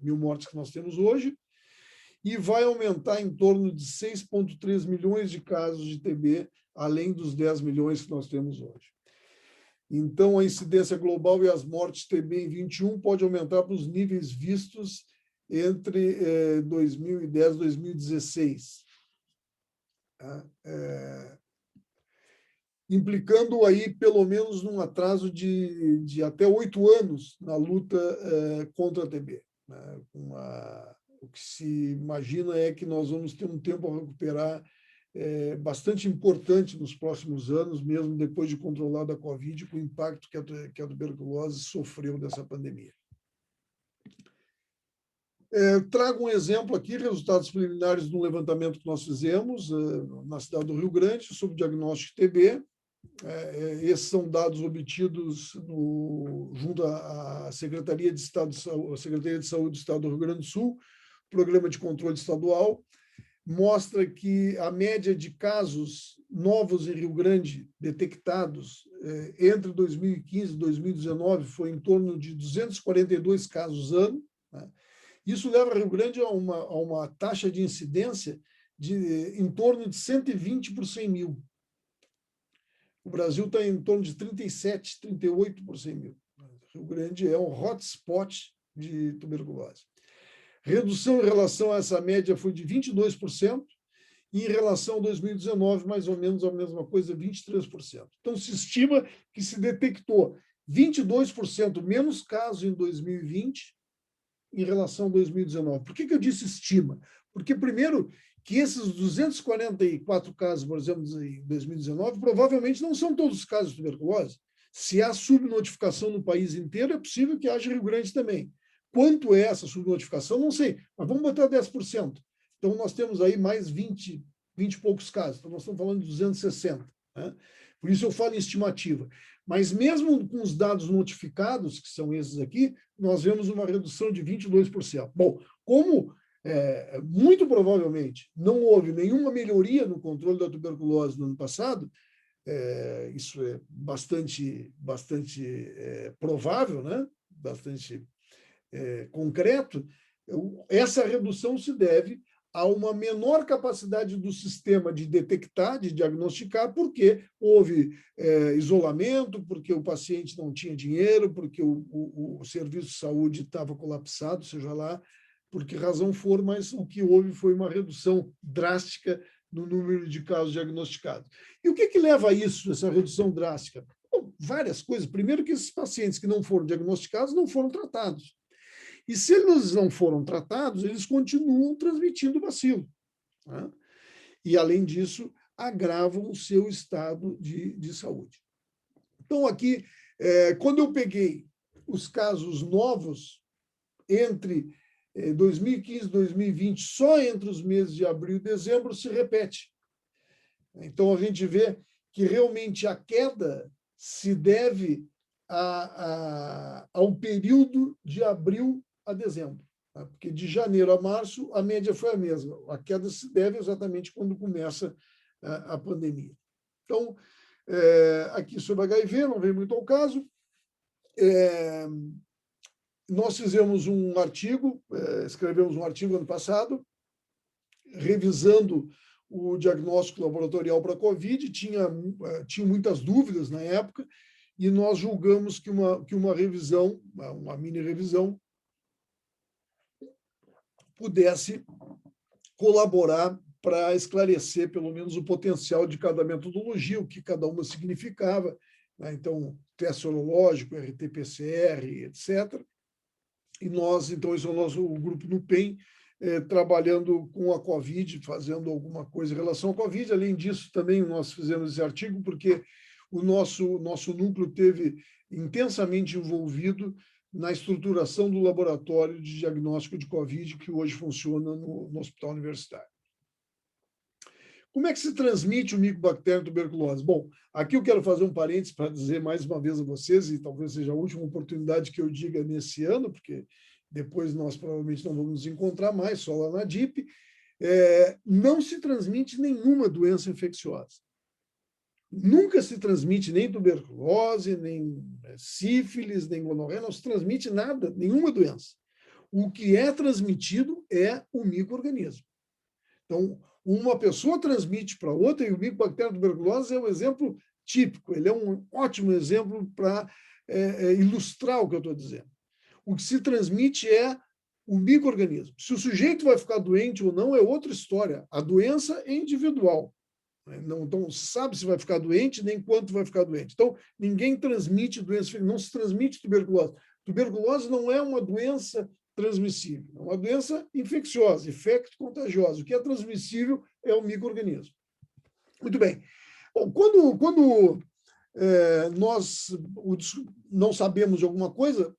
mil mortes que nós temos hoje, e vai aumentar em torno de 6,3 milhões de casos de TB, além dos 10 milhões que nós temos hoje. Então, a incidência global e as mortes TB em 21 pode aumentar para os níveis vistos entre 2010 e 2016. Implicando aí, pelo menos, num atraso de até 8 anos na luta contra a TB. Né? O que se imagina é que nós vamos ter um tempo a recuperar bastante importante nos próximos anos, mesmo depois de controlada a Covid, com o impacto que a tuberculose sofreu dessa pandemia. Trago um exemplo aqui, resultados preliminares de um levantamento que nós fizemos na cidade do Rio Grande sobre o diagnóstico de TB. Esses são dados obtidos junto à Secretaria de Estado de Saúde, a Secretaria de Saúde do Estado do Rio Grande do Sul, Programa de Controle Estadual, mostra que a média de casos novos em Rio Grande detectados entre 2015 e 2019 foi em torno de 242 casos ano. Né? Isso leva Rio Grande a uma taxa de incidência em torno de 120 por 100 mil. O Brasil está em torno de 37, 38 por 100 mil. Rio Grande é um hotspot de tuberculose. Redução em relação a essa média foi de 22%, e em relação a 2019, mais ou menos a mesma coisa, 23%. Então, se estima que se detectou 22% menos casos em 2020 em relação a 2019. Por que eu disse estima? Porque, primeiro, que esses 244 casos, por exemplo, em 2019, provavelmente não são todos os casos de tuberculose. Se há subnotificação no país inteiro, é possível que haja Rio Grande também. Quanto é essa subnotificação? Não sei, mas vamos botar 10%. Então, nós temos aí mais 20 e poucos casos. Então, nós estamos falando de 260. Né? Por isso eu falo em estimativa. Mas mesmo com os dados notificados, que são esses aqui, nós vemos uma redução de 22%. Bom, como muito provavelmente não houve nenhuma melhoria no controle da tuberculose no ano passado, isso é bastante provável, né? Bastante concreto, essa redução se deve a uma menor capacidade do sistema de detectar, de diagnosticar, porque houve isolamento, porque o paciente não tinha dinheiro, porque o serviço de saúde estava colapsado, seja lá por que razão for, mas o que houve foi uma redução drástica no número de casos diagnosticados. E o que leva a isso, essa redução drástica? Bom, várias coisas. Primeiro que esses pacientes que não foram diagnosticados não foram tratados. E se eles não foram tratados, eles continuam transmitindo o bacilo. Né? E, além disso, agravam o seu estado de saúde. Então, aqui, quando eu peguei os casos novos entre 2015 e 2020, só entre os meses de abril e dezembro, se repete. Então, a gente vê que realmente a queda se deve ao período de abril a dezembro, tá? Porque de janeiro a março a média foi a mesma. A queda se deve exatamente quando começa a pandemia. Então, aqui sobre HIV, não vem muito ao caso. Nós fizemos um artigo, escrevemos um artigo ano passado, revisando o diagnóstico laboratorial para a Covid, tinha muitas dúvidas na época, e nós julgamos que uma revisão, uma mini-revisão, pudesse colaborar para esclarecer, pelo menos, o potencial de cada metodologia, o que cada uma significava, né? Então, teste sorológico, RT-PCR, etc. E nós, então, esse é o grupo no PEN, trabalhando com a Covid, fazendo alguma coisa em relação à Covid. Além disso, também nós fizemos esse artigo porque o nosso núcleo teve intensamente envolvido na estruturação do laboratório de diagnóstico de Covid, que hoje funciona no Hospital Universitário. Como é que se transmite o micobactéria tuberculose? Bom, aqui eu quero fazer um parênteses para dizer mais uma vez a vocês, e talvez seja a última oportunidade que eu diga nesse ano, porque depois nós provavelmente não vamos nos encontrar mais, só lá na DIP, não se transmite nenhuma doença infecciosa. Nunca se transmite nem tuberculose, nem sífilis, nem gonorreia, não se transmite nada, nenhuma doença. O que é transmitido é o micro-organismo. Então, uma pessoa transmite para outra, e o micobactéria tuberculose é um exemplo típico, ele é um ótimo exemplo para ilustrar o que eu estou dizendo. O que se transmite é o micro-organismo. Se o sujeito vai ficar doente ou não é outra história. A doença é individual. Não se sabe se vai ficar doente, nem quanto vai ficar doente. Então, ninguém transmite doença, não se transmite tuberculose. Tuberculose não é uma doença transmissível, é uma doença infecciosa, infecto-contagiosa. O que é transmissível é o micro-organismo. Muito bem. Bom, quando nós não sabemos de alguma coisa,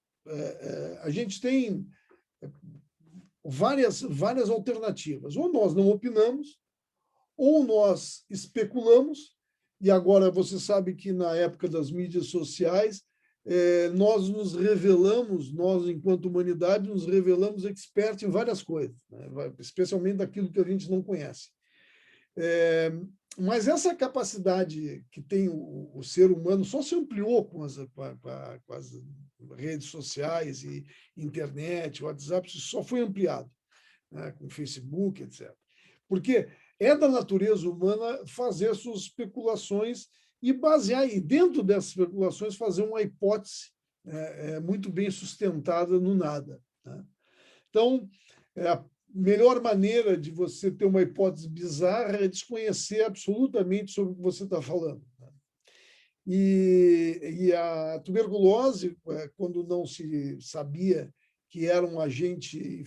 a gente tem várias alternativas. Ou nós não opinamos, ou nós especulamos, e agora você sabe que na época das mídias sociais, nós nos revelamos, nós, enquanto humanidade, nos revelamos expertos em várias coisas, né? Especialmente daquilo que a gente não conhece. Mas essa capacidade que tem o ser humano só se ampliou com as redes sociais e internet, WhatsApp, isso só foi ampliado, né? Com Facebook, etc. Porque é da natureza humana fazer suas especulações e basear, e dentro dessas especulações, fazer uma hipótese muito bem sustentada no nada, né? Então, a melhor maneira de você ter uma hipótese bizarra é desconhecer absolutamente sobre o que você está falando, né? E a tuberculose, quando não se sabia que era um agente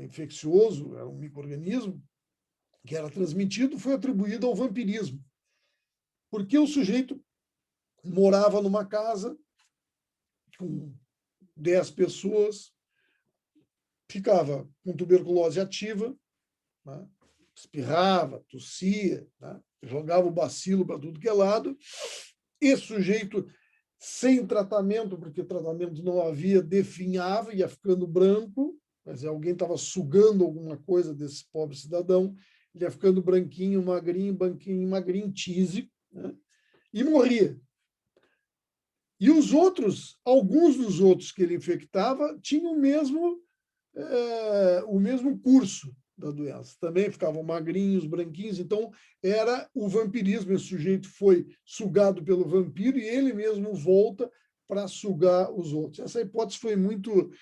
infeccioso, era um micro-organismo que era transmitido, foi atribuído ao vampirismo. Porque o sujeito morava numa casa com 10 pessoas, ficava com tuberculose ativa, né? Espirrava, tossia, né? Jogava o bacilo para tudo que é lado. Esse sujeito, sem tratamento, porque tratamento não havia, definhava, ia ficando branco, mas alguém estava sugando alguma coisa desse pobre cidadão, ele ia ficando branquinho, magrinho, tísico, né? E morria. E os outros, alguns dos outros que ele infectava, tinham o mesmo curso da doença. Também ficavam magrinhos, branquinhos, então era o vampirismo. Esse sujeito foi sugado pelo vampiro e ele mesmo volta para sugar os outros. Essa hipótese foi muito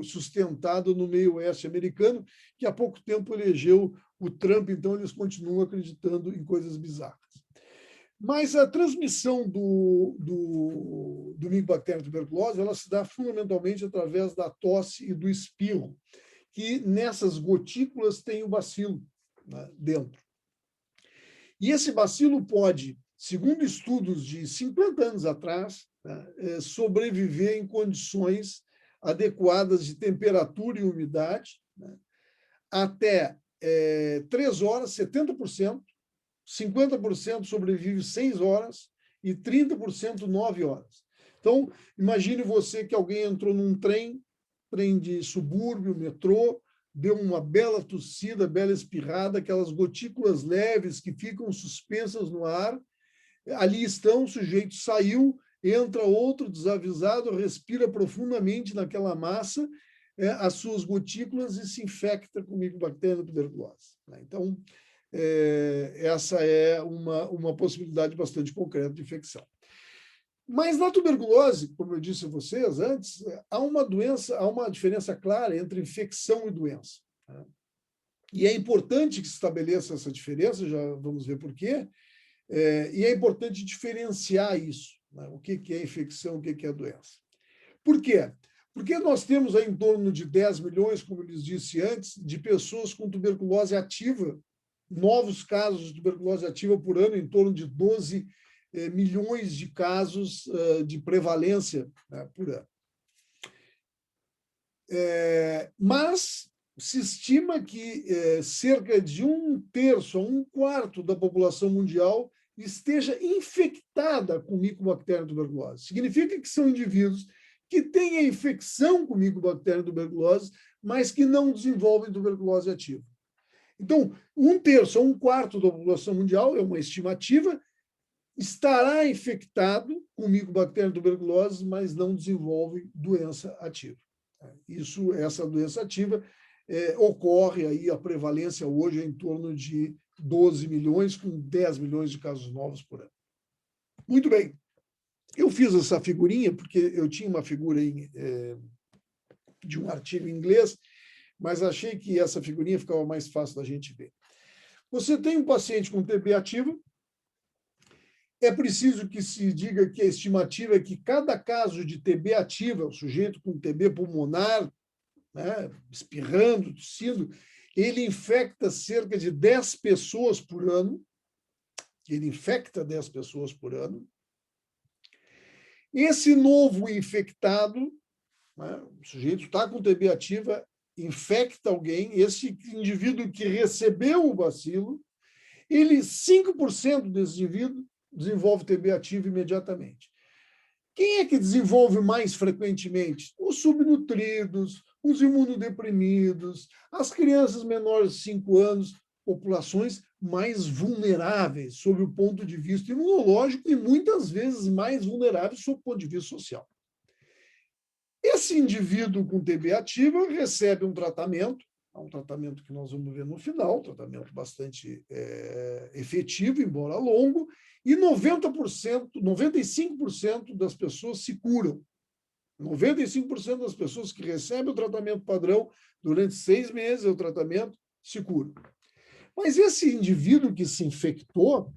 sustentada no meio oeste americano, que há pouco tempo elegeu o Trump, então eles continuam acreditando em coisas bizarras. Mas a transmissão do micobactéria tuberculose, ela se dá fundamentalmente através da tosse e do espirro, que nessas gotículas tem o bacilo, né, dentro. E esse bacilo pode, segundo estudos de 50 anos atrás, né, sobreviver em condições adequadas de temperatura e umidade, né, até 3 horas, 70%, 50% sobrevive 6 horas e 30% 9 horas. Então, imagine você que alguém entrou num trem de subúrbio, metrô, deu uma bela tossida, bela espirrada, aquelas gotículas leves que ficam suspensas no ar. Ali estão, o sujeito saiu, entra outro desavisado, respira profundamente naquela massa, as suas gotículas e se infecta com micobactéria tuberculose. Então, essa é uma possibilidade bastante concreta de infecção. Mas na tuberculose, como eu disse a vocês antes, há uma diferença clara entre infecção e doença. E é importante que se estabeleça essa diferença, já vamos ver por quê, e é importante diferenciar isso, né? O que é infecção, o que é doença. Por quê? Porque nós temos aí em torno de 10 milhões, como eu lhes disse antes, de pessoas com tuberculose ativa, novos casos de tuberculose ativa por ano, em torno de 12 milhões de casos de prevalência, né, por ano. Mas se estima que cerca de 1/3 a 1/4 da população mundial esteja infectada com micobactéria tuberculose. Significa que são indivíduos que têm a infecção com micobactéria tuberculose, mas que não desenvolvem tuberculose ativa. Então, 1/3 a 1/4 da população mundial, é uma estimativa, estará infectado com micobactéria tuberculose, mas não desenvolve doença ativa. Essa doença ativa ocorre aí, a prevalência hoje é em torno de 12 milhões, com 10 milhões de casos novos por ano. Muito bem. Eu fiz essa figurinha porque eu tinha uma figura de um artigo em inglês, mas achei que essa figurinha ficava mais fácil da gente ver. Você tem um paciente com TB ativa, é preciso que se diga que a estimativa é que cada caso de TB ativa, o sujeito com TB pulmonar, né, espirrando, tossindo, ele infecta cerca de 10 pessoas por ano. Ele infecta 10 pessoas por ano. Esse novo infectado, né, o sujeito está com TB ativa, infecta alguém, esse indivíduo que recebeu o bacilo, 5% desse indivíduo desenvolve TB ativo imediatamente. Quem é que desenvolve mais frequentemente? Os subnutridos, os imunodeprimidos, as crianças menores de 5 anos, populações mais vulneráveis sob o ponto de vista imunológico e muitas vezes mais vulneráveis sob o ponto de vista social. Esse indivíduo com TB ativa recebe um tratamento que nós vamos ver no final, um tratamento bastante efetivo, embora longo, e 95% das pessoas se curam. 95% das pessoas que recebem o tratamento padrão durante 6 meses, o tratamento se cura. Mas esse indivíduo que se infectou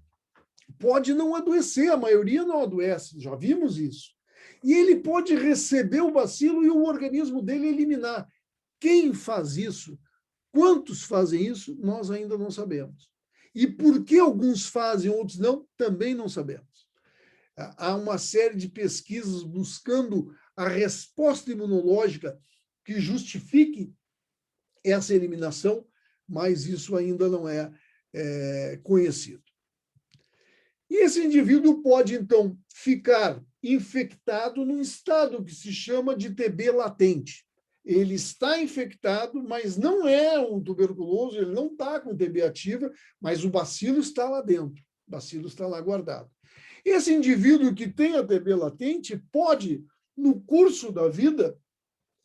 pode não adoecer, a maioria não adoece, já vimos isso. E ele pode receber o bacilo e o organismo dele eliminar. Quem faz isso? Quantos fazem isso? Nós ainda não sabemos. E por que alguns fazem, outros não? Também não sabemos. Há uma série de pesquisas buscando a resposta imunológica que justifique essa eliminação, mas isso ainda não é conhecido. E esse indivíduo pode, então, ficar infectado num estado que se chama de TB latente. Ele está infectado, mas não é um tuberculoso, ele não está com TB ativa, mas o bacilo está lá dentro, o bacilo está lá guardado. Esse indivíduo que tem a TB latente pode, no curso da vida,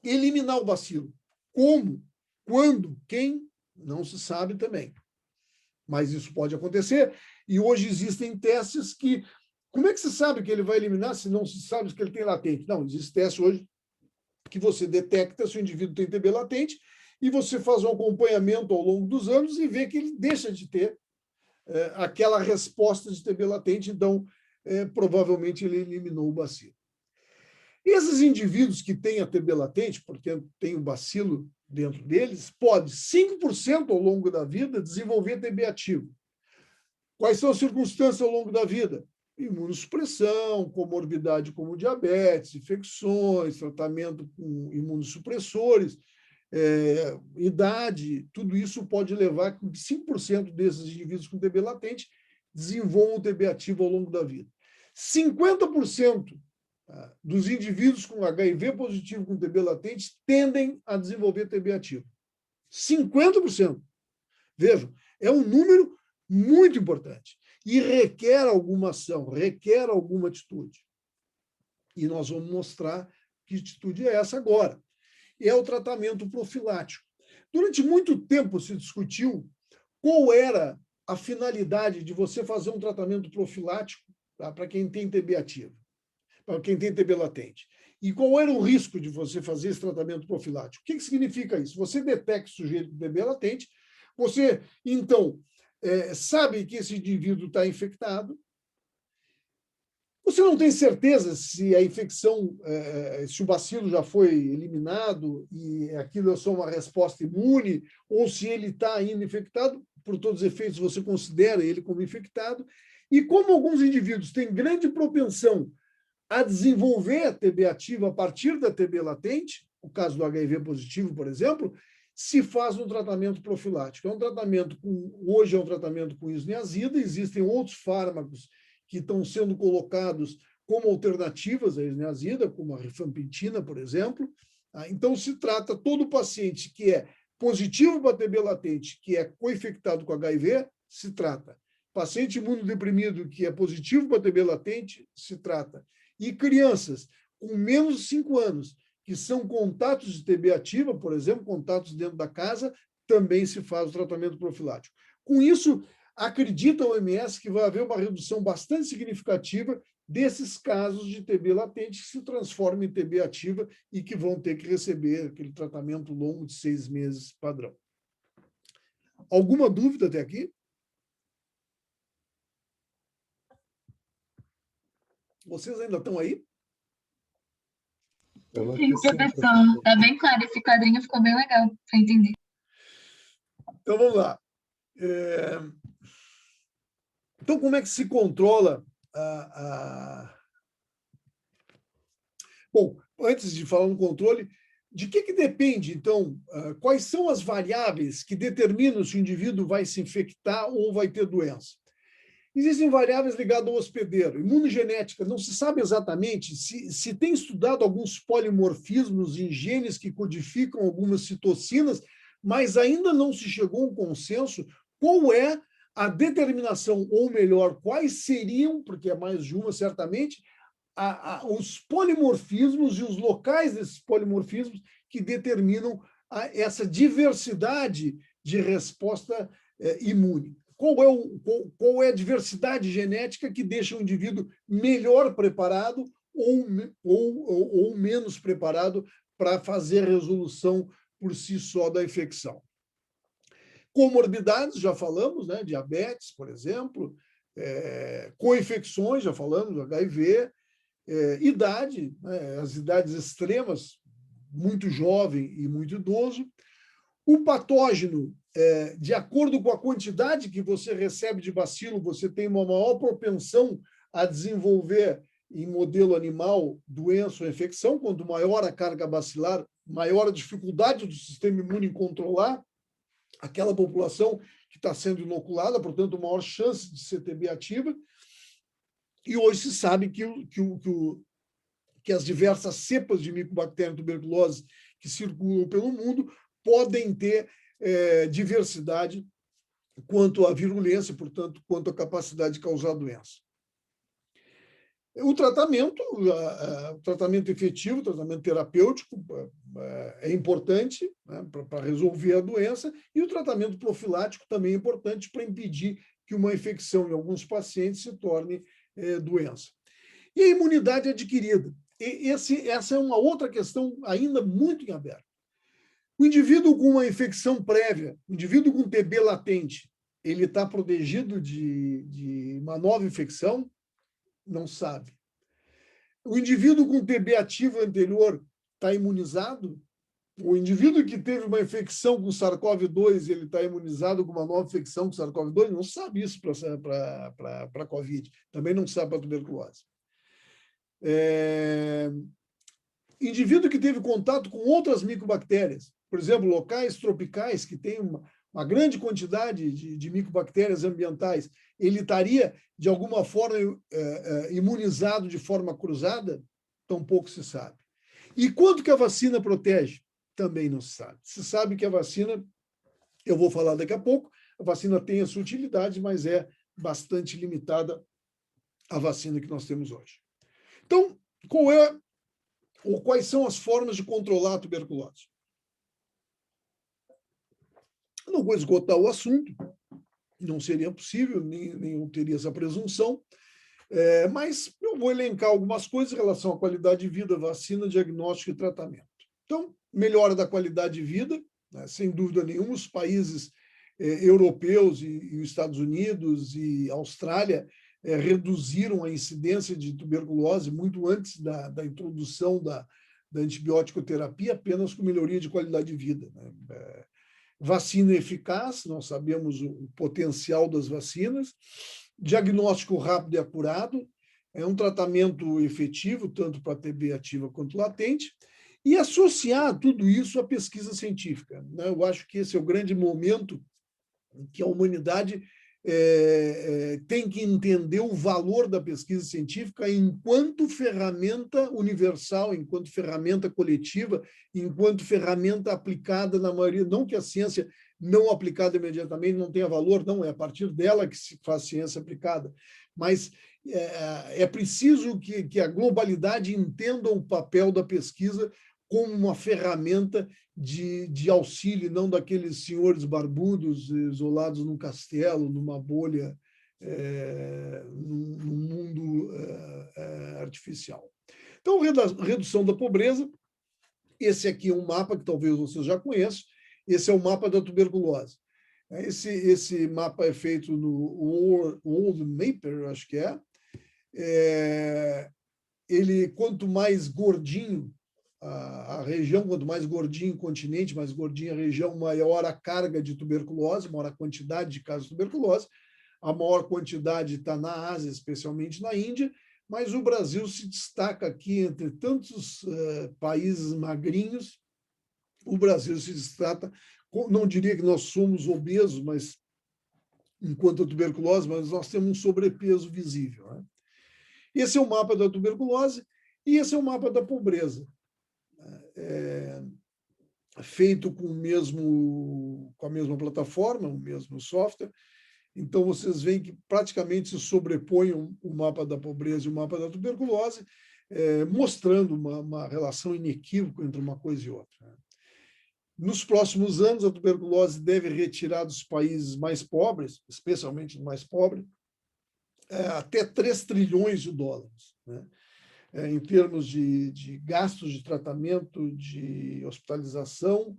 eliminar o bacilo. Como? Quando? Quem? Não se sabe também. Mas isso pode acontecer, e hoje existem testes que... Como é que se sabe que ele vai eliminar se não se sabe que ele tem latente? Não, existe teste hoje que você detecta se o indivíduo tem TB latente e você faz um acompanhamento ao longo dos anos e vê que ele deixa de ter aquela resposta de TB latente, então provavelmente ele eliminou o bacilo. Esses indivíduos que têm a TB latente, porque tem o bacilo dentro deles, pode 5% ao longo da vida desenvolver TB ativo. Quais são as circunstâncias ao longo da vida? Imunossupressão, comorbidade como diabetes, infecções, tratamento com imunossupressores, idade, tudo isso pode levar a que 5% desses indivíduos com TB latente desenvolvam TB ativo ao longo da vida. 50% dos indivíduos com HIV positivo com TB latente tendem a desenvolver TB ativo. 50%. Vejam, é um número muito importante e requer alguma ação, requer alguma atitude. E nós vamos mostrar que atitude é essa agora. É o tratamento profilático. Durante muito tempo se discutiu qual era a finalidade de você fazer um tratamento profilático, tá, para quem tem TB ativo, para quem tem TB latente. E qual era o risco de você fazer esse tratamento profilático? O que significa isso? Você detecta o sujeito com TB latente, você, então, sabe que esse indivíduo está infectado, você não tem certeza se a infecção, se o bacilo já foi eliminado e aquilo é só uma resposta imune, ou se ele está ainda infectado, por todos os efeitos você considera ele como infectado. E como alguns indivíduos têm grande propensão a desenvolver a TB ativa a partir da TB latente, o caso do HIV positivo, por exemplo, se faz um tratamento profilático. Hoje é um tratamento com isoniazida, existem outros fármacos que estão sendo colocados como alternativas à isoniazida, como a rifampicina, por exemplo. Então, se trata todo paciente que é positivo para TB latente, que é co-infectado com HIV, se trata. Paciente imunodeprimido que é positivo para TB latente, se trata. E crianças com menos de 5 anos, que são contatos de TB ativa, por exemplo, contatos dentro da casa, também se faz o tratamento profilático. Com isso, acredita a OMS que vai haver uma redução bastante significativa desses casos de TB latente que se transformam em TB ativa e que vão ter que receber aquele tratamento longo de 6 meses padrão. Alguma dúvida até aqui? Vocês ainda estão aí? Sim, professor. Está bem claro. Esse quadrinho ficou bem legal para entender. Então, vamos lá. Então, como é que se controla Bom, antes de falar no controle, de que depende, então, quais são as variáveis que determinam se o indivíduo vai se infectar ou vai ter doença? Existem variáveis ligadas ao hospedeiro. Imunogenética, não se sabe exatamente se tem estudado alguns polimorfismos em genes que codificam algumas citocinas, mas ainda não se chegou a um consenso qual é a determinação, ou melhor, quais seriam, porque é mais de uma, certamente, os polimorfismos e os locais desses polimorfismos que determinam essa diversidade de resposta imune. Qual é a diversidade genética que deixa o indivíduo melhor preparado ou menos preparado para fazer a resolução por si só da infecção? Comorbidades, já falamos, né? Diabetes, por exemplo, co-infecções, já falamos, HIV, idade, né? As idades extremas, muito jovem e muito idoso. O patógeno, de acordo com a quantidade que você recebe de bacilo, você tem uma maior propensão a desenvolver, em modelo animal, doença ou infecção. Quanto maior a carga bacilar, maior a dificuldade do sistema imune em controlar aquela população que está sendo inoculada, portanto, maior chance de ser TB ativa. E hoje se sabe que as diversas cepas de micobactéria tuberculose que circulam pelo mundo podem ter diversidade quanto à virulência, portanto, quanto à capacidade de causar doença. O tratamento efetivo, o tratamento terapêutico é importante, né, para resolver a doença, e o tratamento profilático também é importante para impedir que uma infecção em alguns pacientes se torne doença. E a imunidade adquirida. Essa é uma outra questão ainda muito em aberto. O indivíduo com uma infecção prévia, o indivíduo com TB latente, ele está protegido de uma nova infecção? Não sabe. O indivíduo com TB ativo anterior está imunizado? O indivíduo que teve uma infecção com SARS-CoV-2, ele está imunizado com uma nova infecção com SARS-CoV-2? Não sabe isso para a COVID. Também não sabe para a tuberculose. Indivíduo que teve contato com outras micobactérias, por exemplo, locais tropicais que têm uma grande quantidade de micobactérias ambientais, ele estaria, de alguma forma, imunizado de forma cruzada? Tampouco se sabe. E quanto que a vacina protege? Também não se sabe. Se sabe que a vacina, eu vou falar daqui a pouco, a vacina tem a sua utilidade, mas é bastante limitada a vacina que nós temos hoje. Então, quais são as formas de controlar a tuberculose? Eu não vou esgotar o assunto, não seria possível, nem eu teria essa presunção, mas eu vou elencar algumas coisas em relação à qualidade de vida, vacina, diagnóstico e tratamento. Então, melhora da qualidade de vida, né, sem dúvida nenhuma, os países europeus e os Estados Unidos e Austrália reduziram a incidência de tuberculose muito antes da introdução da antibiótico terapia, apenas com melhoria de qualidade de vida, né? Vacina eficaz, nós sabemos o potencial das vacinas, diagnóstico rápido e acurado, é um tratamento efetivo, tanto para a TB ativa quanto latente, e associar tudo isso à pesquisa científica, né? Eu acho que esse é o grande momento em que a humanidade tem que entender o valor da pesquisa científica enquanto ferramenta universal, enquanto ferramenta coletiva, enquanto ferramenta aplicada na maioria, não que a ciência não aplicada imediatamente não tenha valor, não, é a partir dela que se faz ciência aplicada, mas é preciso que a globalidade entenda o papel da pesquisa como uma ferramenta de auxílio, não daqueles senhores barbudos isolados num castelo, numa bolha, num mundo artificial. Então, redução da pobreza. Esse aqui é um mapa que talvez vocês já conheçam. Esse é o mapa da tuberculose. Esse mapa é feito no World Mapper, acho que ele, quanto mais gordinho a região, quanto mais gordinho o continente, mais gordinha a região, maior a carga de tuberculose, maior a quantidade de casos de tuberculose. A maior quantidade está na Ásia, especialmente na Índia, mas o Brasil se destaca aqui entre tantos países magrinhos. O Brasil se destaca, não diria que nós somos obesos, mas enquanto a tuberculose, mas nós temos um sobrepeso visível, né? Esse é o mapa da tuberculose e esse é o mapa da pobreza. Feito com a mesma plataforma, o mesmo software. Então, vocês veem que praticamente se sobrepõem o mapa da pobreza e o mapa da tuberculose, mostrando uma relação inequívoca entre uma coisa e outra. Nos próximos anos, a tuberculose deve retirar dos países mais pobres, especialmente dos mais pobres, até 3 trilhões de dólares, né? Em termos de gastos de tratamento, de hospitalização,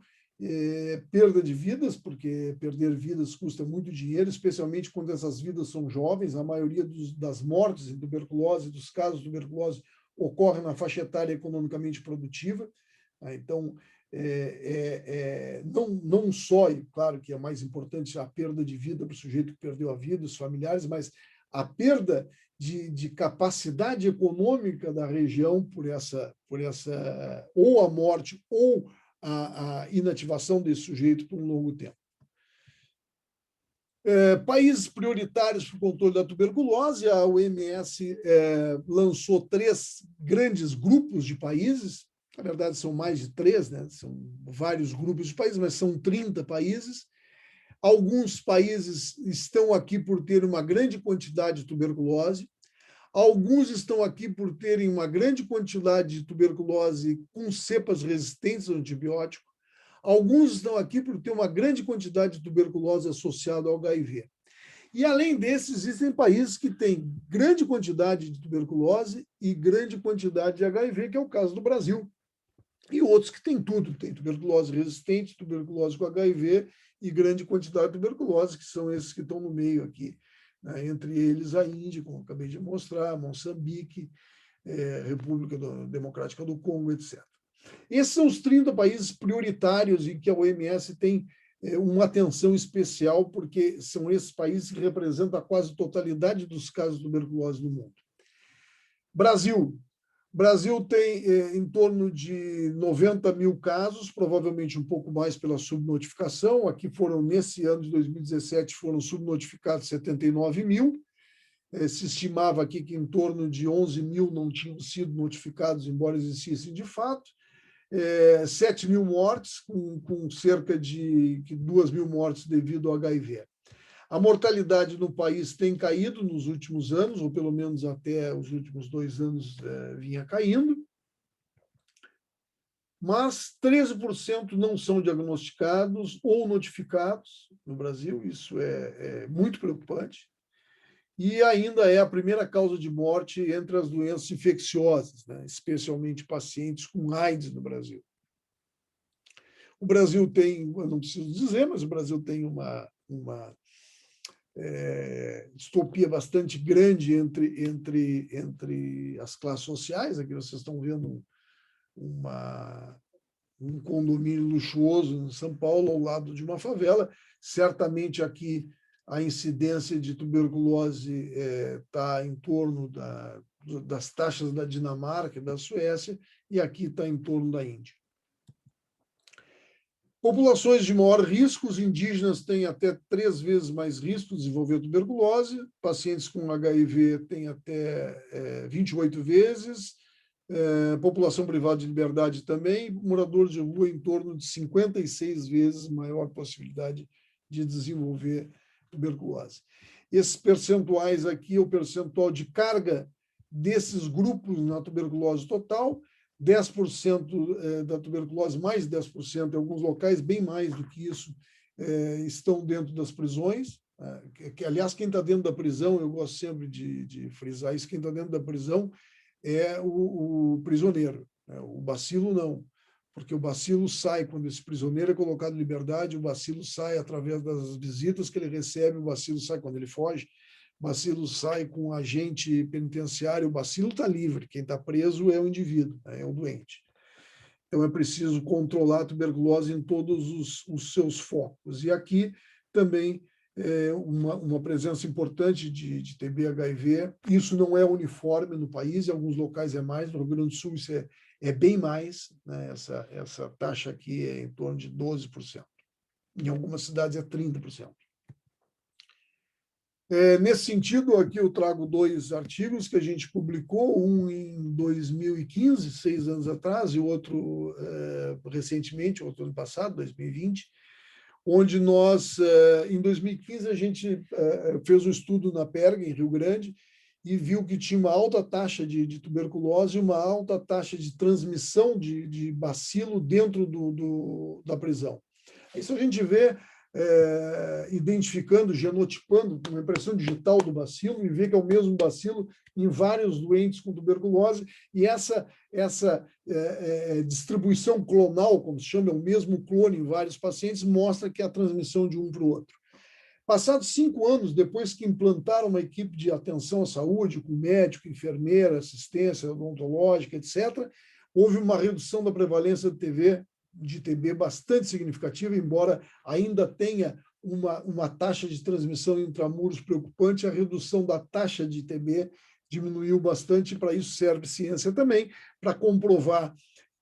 perda de vidas, porque perder vidas custa muito dinheiro, especialmente quando essas vidas são jovens. A maioria das mortes em tuberculose, dos casos de tuberculose, ocorre na faixa etária economicamente produtiva. Então, não só, e claro que é mais importante a perda de vida para o sujeito que perdeu a vida, os familiares, mas a perda de capacidade econômica da região por essa ou a morte ou a inativação desse sujeito por um longo tempo. Países prioritários para o controle da tuberculose, a OMS lançou 3 grandes grupos de países, na verdade são mais de 3, né? São vários grupos de países, mas são 30 países. Alguns países estão aqui por ter uma grande quantidade de tuberculose, alguns estão aqui por terem uma grande quantidade de tuberculose com cepas resistentes ao antibiótico, alguns estão aqui por ter uma grande quantidade de tuberculose associada ao HIV. E, além desses, existem países que têm grande quantidade de tuberculose e grande quantidade de HIV, que é o caso do Brasil. E outros que têm tudo, tem tuberculose resistente, tuberculose com HIV e grande quantidade de tuberculose, que são esses que estão no meio aqui, né? Entre eles a Índia, como acabei de mostrar, Moçambique, República Democrática do Congo, etc. Esses são os 30 países prioritários em que a OMS tem uma atenção especial, porque são esses países que representam a quase totalidade dos casos de tuberculose no mundo. Brasil, O Brasil tem em torno de 90 mil casos, provavelmente um pouco mais pela subnotificação. Aqui foram, nesse ano de 2017, foram subnotificados 79 mil. Se estimava aqui que em torno de 11 mil não tinham sido notificados, embora existissem de fato. 7 mil mortes, com cerca de 2 mil mortes devido ao HIV. A mortalidade no país tem caído nos últimos anos, ou pelo menos até os últimos 2 anos vinha caindo, mas 13% não são diagnosticados ou notificados no Brasil, isso é muito preocupante, e ainda é a primeira causa de morte entre as doenças infecciosas, né? Especialmente pacientes com AIDS no Brasil. O Brasil tem, eu não preciso dizer, mas o Brasil tem uma distopia bastante grande entre as classes sociais. Aqui vocês estão vendo um condomínio luxuoso em São Paulo, ao lado de uma favela. Certamente aqui a incidência de tuberculose está em torno das taxas da Dinamarca e da Suécia, e aqui está em torno da Índia. Populações de maior risco, os indígenas têm até 3 vezes mais risco de desenvolver tuberculose, pacientes com HIV têm até 28 vezes, população privada de liberdade também, moradores de rua em torno de 56 vezes maior possibilidade de desenvolver tuberculose. Esses percentuais aqui é o percentual de carga desses grupos na tuberculose total. 10% da tuberculose, mais de 10%, em alguns locais, bem mais do que isso, estão dentro das prisões. Aliás, quem está dentro da prisão, eu gosto sempre de frisar isso, quem está dentro da prisão é o prisioneiro, né? O bacilo não, porque o bacilo sai, quando esse prisioneiro é colocado em liberdade, o bacilo sai através das visitas que ele recebe, o bacilo sai quando ele foge, o bacilo sai com o agente penitenciário, o bacilo está livre, quem está preso é o indivíduo, né? É o doente. Então, é preciso controlar a tuberculose em todos os seus focos. E aqui também uma presença importante de TB-HIV. Isso não é uniforme no país, em alguns locais é mais, no Rio Grande do Sul isso é bem mais, né? Essa taxa aqui é em torno de 12%. Em algumas cidades é 30%. Nesse sentido, aqui eu trago 2 artigos que a gente publicou, um em 2015, 6 anos atrás, e outro recentemente, outro ano passado, 2020, onde nós, em 2015, a gente fez um estudo na PERG, em Rio Grande, e viu que tinha uma alta taxa de tuberculose e uma alta taxa de transmissão de bacilo dentro da prisão. Isso a gente vê identificando, genotipando, uma impressão digital do bacilo, e vê que é o mesmo bacilo em vários doentes com tuberculose, e essa distribuição clonal, como se chama, é o mesmo clone em vários pacientes, mostra que é a transmissão de um para o outro. Passados 5 anos, depois que implantaram uma equipe de atenção à saúde, com médico, enfermeira, assistência odontológica, etc., houve uma redução da prevalência de TB bastante significativa, embora ainda tenha uma taxa de transmissão intramuros preocupante. A redução da taxa de TB diminuiu bastante, e para isso serve ciência também, para comprovar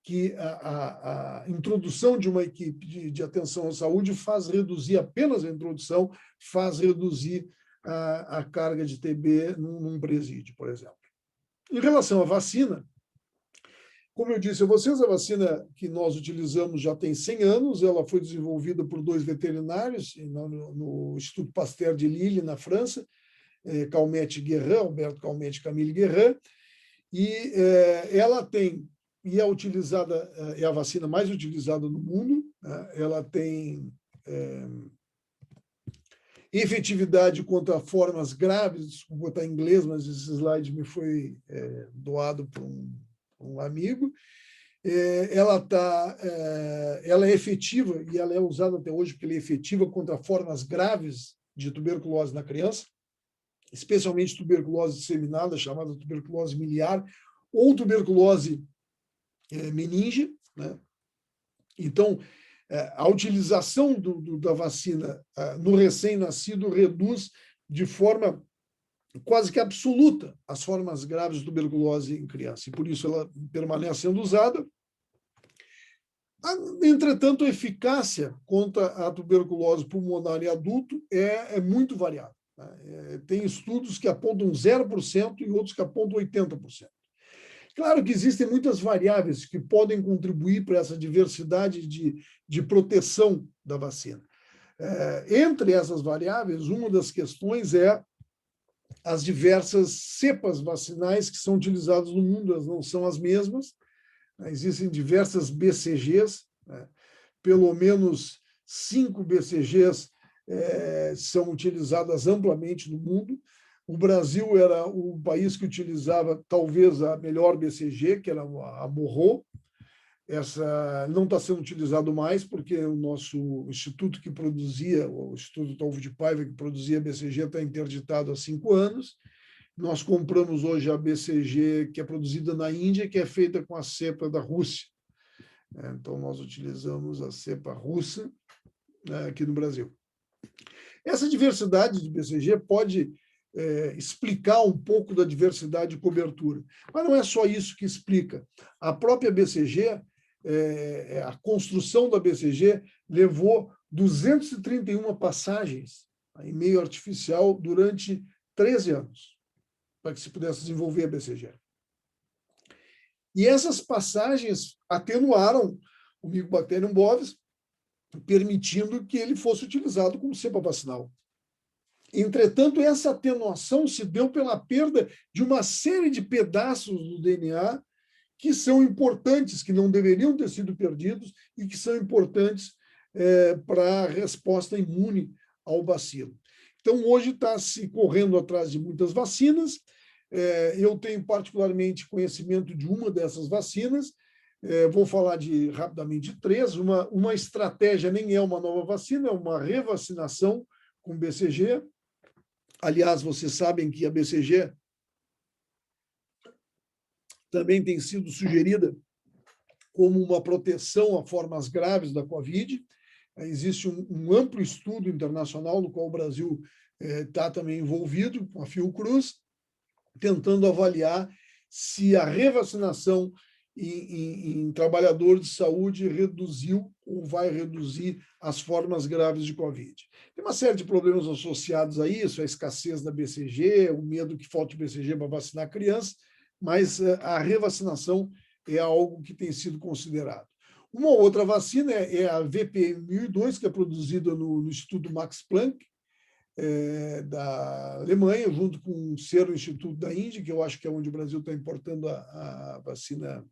que a introdução de uma equipe de atenção à saúde faz reduzir, apenas a introdução, faz reduzir a carga de TB num presídio, por exemplo. Em relação à vacina, como eu disse a vocês, a vacina que nós utilizamos já tem 100 anos, ela foi desenvolvida por 2 veterinários no Instituto Pasteur de Lille, na França, Calmette-Guérin, Alberto Calmette e Camille Guérin, e ela tem, e é utilizada, é a vacina mais utilizada no mundo, né? Ela tem efetividade contra formas graves, desculpa botar em inglês, mas esse slide me foi doado por um amigo. Ela é efetiva, e ela é usada até hoje porque ela é efetiva contra formas graves de tuberculose na criança, especialmente tuberculose disseminada, chamada tuberculose miliar, ou tuberculose meninge, né? Então, a utilização da vacina no recém-nascido reduz de forma quase que absoluta as formas graves de tuberculose em criança, e por isso ela permanece sendo usada. Entretanto, a eficácia contra a tuberculose pulmonar em adulto é muito variável. Tem estudos que apontam 0% e outros que apontam 80%. Claro que existem muitas variáveis que podem contribuir para essa diversidade de proteção da vacina. Entre essas variáveis, uma das questões é as diversas cepas vacinais que são utilizadas no mundo, elas não são as mesmas. Existem diversas BCGs, pelo menos 5 BCGs são utilizadas amplamente no mundo. O Brasil era o país que utilizava talvez a melhor BCG, que era a Morro. Essa não está sendo utilizado mais, porque o nosso instituto que produzia, o Instituto Adolfo de Paiva, que produzia a BCG, está interditado há 5 anos. Nós compramos hoje a BCG, que é produzida na Índia, que é feita com a cepa da Rússia. Então, nós utilizamos a cepa russa aqui no Brasil. Essa diversidade de BCG pode explicar um pouco da diversidade de cobertura. Mas não é só isso que explica. A própria BCG, a construção da BCG, levou 231 passagens em meio artificial durante 13 anos, para que se pudesse desenvolver a BCG. E essas passagens atenuaram o Mycobacterium bovis, permitindo que ele fosse utilizado como cepa vacinal. Entretanto, essa atenuação se deu pela perda de uma série de pedaços do DNA que são importantes, que não deveriam ter sido perdidos e que são importantes para a resposta imune ao bacilo. Então, hoje está se correndo atrás de muitas vacinas. Eu tenho particularmente conhecimento de uma dessas vacinas. Vou falar rapidamente de 3. Uma estratégia nem é uma nova vacina, é uma revacinação com BCG. Aliás, vocês sabem que a BCG também tem sido sugerida como uma proteção a formas graves da Covid. Existe um amplo estudo internacional no qual o Brasil está também envolvido, com a Fiocruz, tentando avaliar se a revacinação em trabalhadores de saúde reduziu ou vai reduzir as formas graves de Covid. Tem uma série de problemas associados a isso, a escassez da BCG, o medo que falte BCG para vacinar a criança, mas a revacinação é algo que tem sido considerado. Uma outra vacina é a VPM-1002, que é produzida no Instituto Max Planck, da Alemanha, junto com o Serum Instituto da Índia, que eu acho que é onde o Brasil está importando a vacina,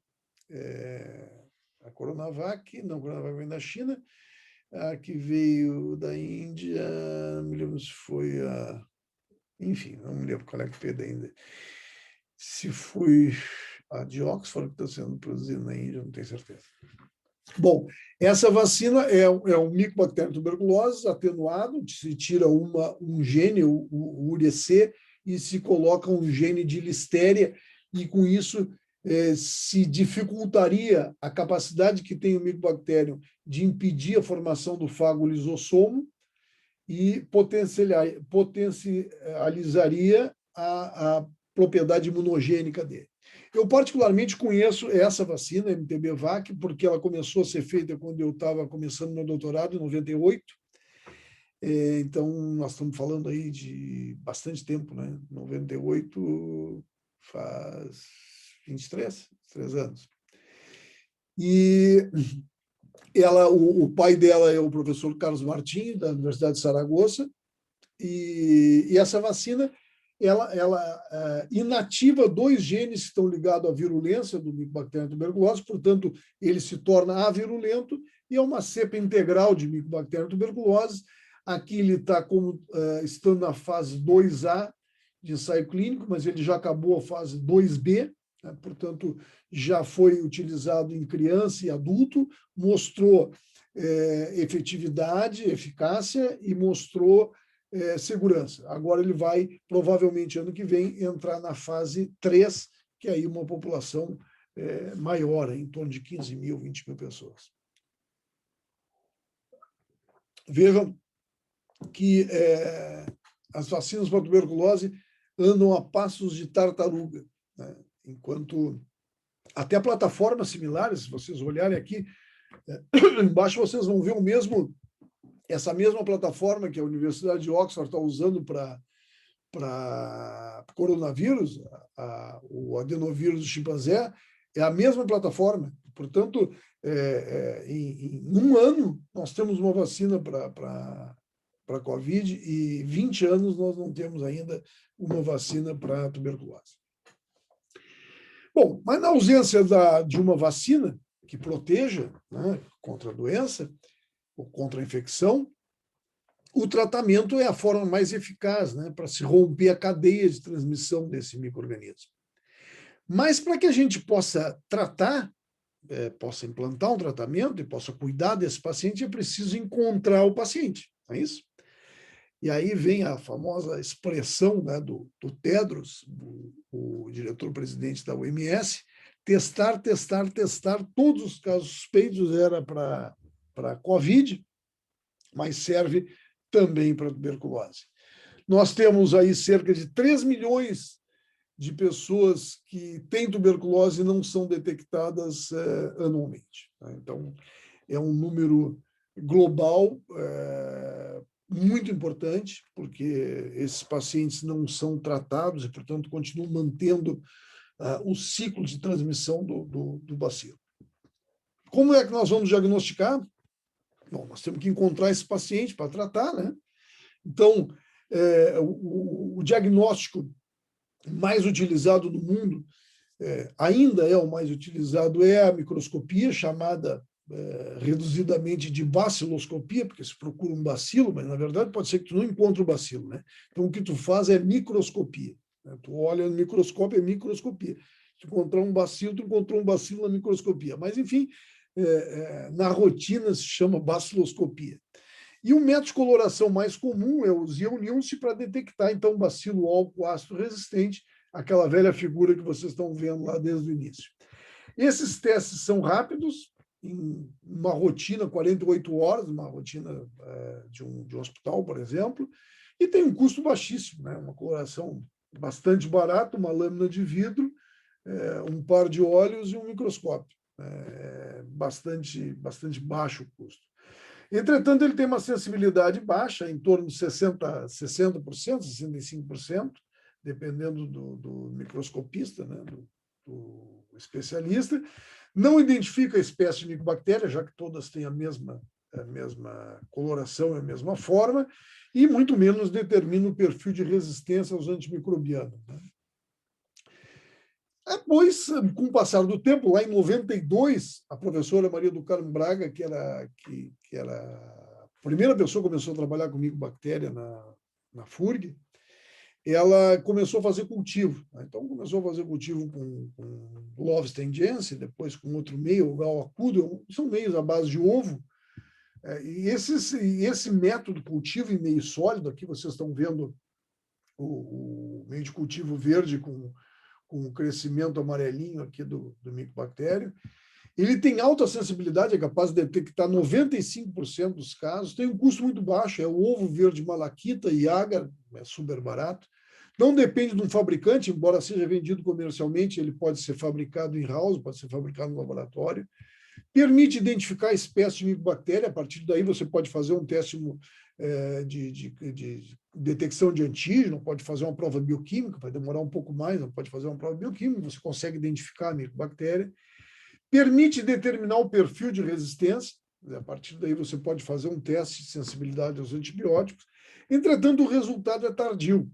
a Coronavac, não, a Coronavac vem da China, a que veio da Índia, não me lembro se foi a... Enfim, não me lembro qual é que veio da Índia. Se foi a de Oxford que está sendo produzida na Índia, não tenho certeza. Bom, essa vacina é um Mycobacterium tuberculosis atenuado, se tira um gene, o UREC, e se coloca um gene de listéria, e com isso se dificultaria a capacidade que tem o Mycobacterium de impedir a formação do fago lisossomo e potencializaria a propriedade imunogênica dele. Eu, particularmente, conheço essa vacina, MTB-VAC, porque ela começou a ser feita quando eu estava começando meu doutorado, em 98. Então, nós estamos falando aí de bastante tempo, né? 98 faz 23 anos. E o pai dela é o professor Carlos Martins, da Universidade de Saragoça, e essa vacina ela inativa 2 genes que estão ligados à virulência do Mycobacterium tuberculose, portanto, ele se torna avirulento e é uma cepa integral de Mycobacterium tuberculose. Aqui ele está estando na fase 2A de ensaio clínico, mas ele já acabou a fase 2B, né? Portanto, já foi utilizado em criança e adulto, mostrou efetividade, eficácia e mostrou segurança. Agora ele vai, provavelmente, ano que vem, entrar na fase 3, que é aí uma população maior, em torno de 15 mil, 20 mil pessoas. Vejam que as vacinas para tuberculose andam a passos de tartaruga, né? Enquanto até plataformas similares, se vocês olharem aqui, embaixo vocês vão ver essa mesma plataforma que a Universidade de Oxford está usando para coronavírus, o adenovírus do chimpanzé, é a mesma plataforma. Portanto, em um ano, nós temos uma vacina para Covid e 20 anos nós não temos ainda uma vacina para tuberculose. Bom, mas na ausência de uma vacina que proteja, né, contra a doença ou contra a infecção, o tratamento é a forma mais eficaz, né, para se romper a cadeia de transmissão desse micro-organismo. Mas para que a gente possa tratar, possa implantar um tratamento e possa cuidar desse paciente, é preciso encontrar o paciente, não é isso? E aí vem a famosa expressão, né, do Tedros, o diretor-presidente da OMS, testar, testar, testar, todos os casos suspeitos era para Covid, mas serve também para tuberculose. Nós temos aí cerca de 3 milhões de pessoas que têm tuberculose e não são detectadas anualmente. Então, é um número global muito importante, porque esses pacientes não são tratados e, portanto, continuam mantendo o ciclo de transmissão do bacilo. Como é que nós vamos diagnosticar? Bom, nós temos que encontrar esse paciente para tratar, né? Então, o diagnóstico mais utilizado no mundo, ainda é o mais utilizado, é a microscopia, chamada reduzidamente de baciloscopia, porque se procura um bacilo, mas, na verdade, pode ser que tu não encontre o bacilo, né? Então, o que tu faz é microscopia. Né? Tu olha no microscópio, é microscopia. Se encontrar um bacilo, tu encontrou um bacilo na microscopia. Mas, enfim, na rotina se chama baciloscopia. E o método de coloração mais comum é o Zeol-Nielsen para detectar, então, o bacilo álcool ácido resistente, aquela velha figura que vocês estão vendo lá desde o início. Esses testes são rápidos, em uma rotina, 48 horas, uma rotina de um hospital, por exemplo, e tem um custo baixíssimo, né? Uma coloração bastante barata, uma lâmina de vidro, um par de olhos e um microscópio. Bastante baixo o custo. Entretanto, ele tem uma sensibilidade baixa, em torno de 60%, 65%, dependendo do microscopista, né, do especialista. Não identifica a espécie de micobactéria, já que todas têm a mesma coloração e a mesma forma, e muito menos determina o perfil de resistência aos antimicrobianos. Né? Depois, com o passar do tempo, lá em 92, a professora Maria do Carmo Braga, que era a primeira pessoa que começou a trabalhar com micobactéria na FURG, ela começou a fazer cultivo. Né? Então, começou a fazer cultivo com Lovestein Jensen, depois com outro meio, o gal acudo, são meios à base de ovo. E esse método cultivo em meio sólido, aqui vocês estão vendo o meio de cultivo verde com o crescimento amarelinho aqui do micobactério. Ele tem alta sensibilidade, é capaz de detectar 95% dos casos, tem um custo muito baixo, é o ovo verde malaquita e agar, é super barato. Não depende de um fabricante, embora seja vendido comercialmente, ele pode ser fabricado in-house, pode ser fabricado no laboratório. Permite identificar a espécie de micobactéria, a partir daí você pode fazer um teste de detecção de antígeno, pode fazer uma prova bioquímica, vai demorar um pouco mais, não pode fazer uma prova bioquímica, você consegue identificar a micobactéria. Permite determinar o perfil de resistência, a partir daí você pode fazer um teste de sensibilidade aos antibióticos. Entretanto, o resultado é tardio.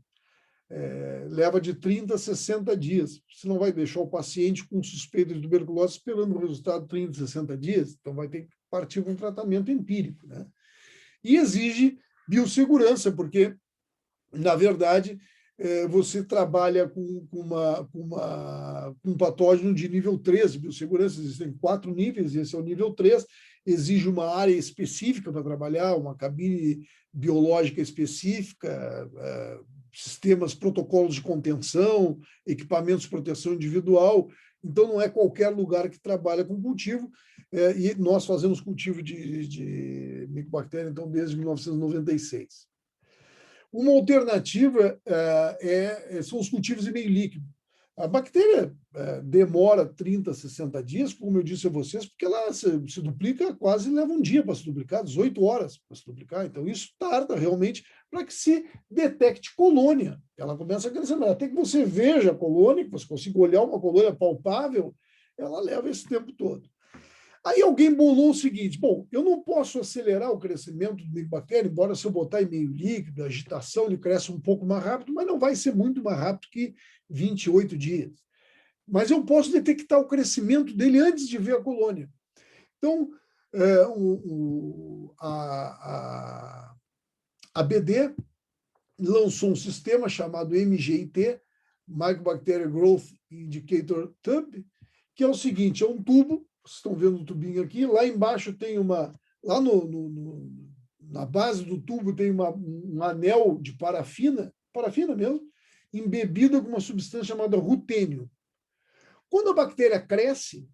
Leva de 30 a 60 dias. Você não vai deixar o paciente com suspeita de tuberculose esperando o resultado 30, 60 dias, então vai ter que partir com um tratamento empírico. Né? E exige biossegurança, porque, na verdade, você trabalha com um patógeno de nível 3 de biossegurança. Existem 4 níveis, esse é o nível 3, exige uma área específica para trabalhar, uma cabine biológica específica, sistemas, protocolos de contenção, equipamentos de proteção individual. Então, não é qualquer lugar que trabalha com cultivo, e nós fazemos cultivo de micobactéria, então, desde 1996. Uma alternativa são os cultivos em meio líquido. A bactéria demora 30, 60 dias, como eu disse a vocês, porque ela se duplica, quase leva um dia para se duplicar, 18 horas para se duplicar. Então, isso tarda realmente para que se detecte colônia. Ela começa a crescer, mas até que você veja a colônia, que você consiga olhar uma colônia palpável, ela leva esse tempo todo. Aí alguém bolou o seguinte: bom, eu não posso acelerar o crescimento do micobactéria, embora se eu botar em meio líquido, a agitação, ele cresce um pouco mais rápido, mas não vai ser muito mais rápido que 28 dias. Mas eu posso detectar o crescimento dele antes de ver a colônia. Então, a BD lançou um sistema chamado MGIT, Mycobacterial Growth Indicator Tube, que é o seguinte: é um tubo. Vocês estão vendo o tubinho aqui, lá embaixo tem uma, lá na base do tubo tem um anel de parafina mesmo, embebido com uma substância chamada rutênio. Quando a bactéria cresce,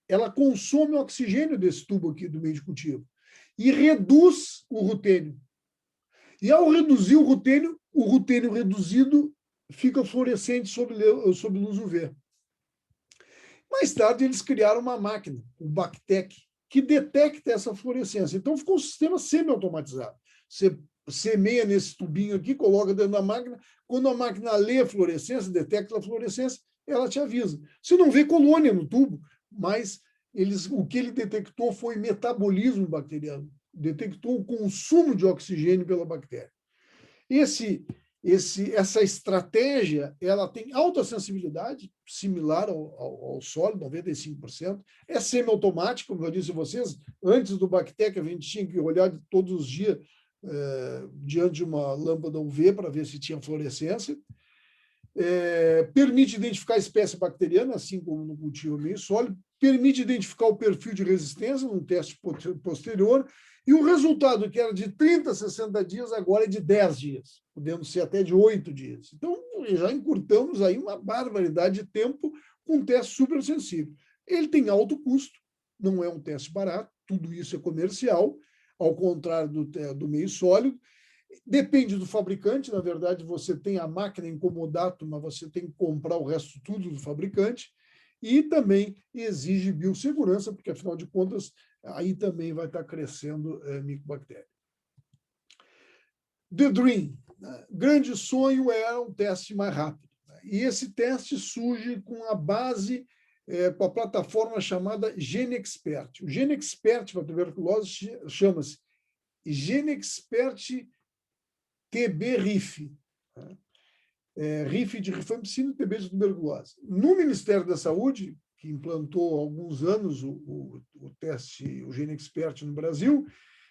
ela consome o oxigênio desse tubo aqui do meio de cultivo e reduz o rutênio. E ao reduzir o rutênio reduzido fica fluorescente sob luz UV. Mais tarde, eles criaram uma máquina, o Bactec, que detecta essa fluorescência. Então, ficou um sistema semi-automatizado. Você semeia nesse tubinho aqui, coloca dentro da máquina. Quando a máquina lê a fluorescência, detecta a fluorescência, ela te avisa. Você não vê colônia no tubo, mas o que ele detectou foi metabolismo bacteriano. Detectou o consumo de oxigênio pela bactéria. Essa estratégia, ela tem alta sensibilidade, similar ao sólido, 95%. É semiautomático, como eu disse a vocês. Antes do Bactec, a gente tinha que olhar todos os dias diante de uma lâmpada UV para ver se tinha fluorescência. Permite identificar a espécie bacteriana, assim como no cultivo meio sólido. Permite identificar o perfil de resistência num teste posterior. E o resultado, que era de 30 a 60 dias, agora é de 10 dias, podendo ser até de 8 dias. Então, já encurtamos aí uma barbaridade de tempo com um teste super sensível. Ele tem alto custo, não é um teste barato, tudo isso é comercial, ao contrário do meio sólido. Depende do fabricante, na verdade, você tem a máquina em comodato, mas você tem que comprar o resto tudo do fabricante. E também exige biossegurança, porque, afinal de contas, aí também vai estar crescendo micobactéria. The Dream. Grande sonho era um teste mais rápido. E esse teste surge com a base, com a plataforma chamada GeneXpert. O GeneXpert para tuberculose chama-se GeneXpert TB-RIF. RIF de rifampicina e TB de tuberculose. No Ministério da Saúde, que implantou há alguns anos o teste, o GeneXpert no Brasil,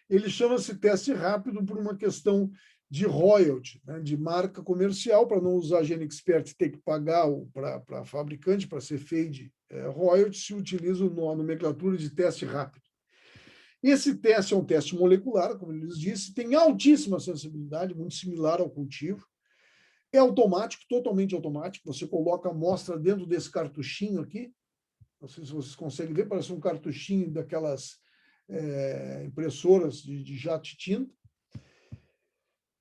ele chama-se teste rápido por uma questão de royalty, né, de marca comercial. Para não usar GeneXpert, ter que pagar para fabricante, para ser feito royalty, se utiliza a nomenclatura de teste rápido. Esse teste é um teste molecular, como eles disse, tem altíssima sensibilidade, muito similar ao cultivo. É automático, totalmente automático. Você coloca a amostra dentro desse cartuchinho aqui. Não sei se vocês conseguem ver, parece um cartuchinho daquelas impressoras de jato de tinta.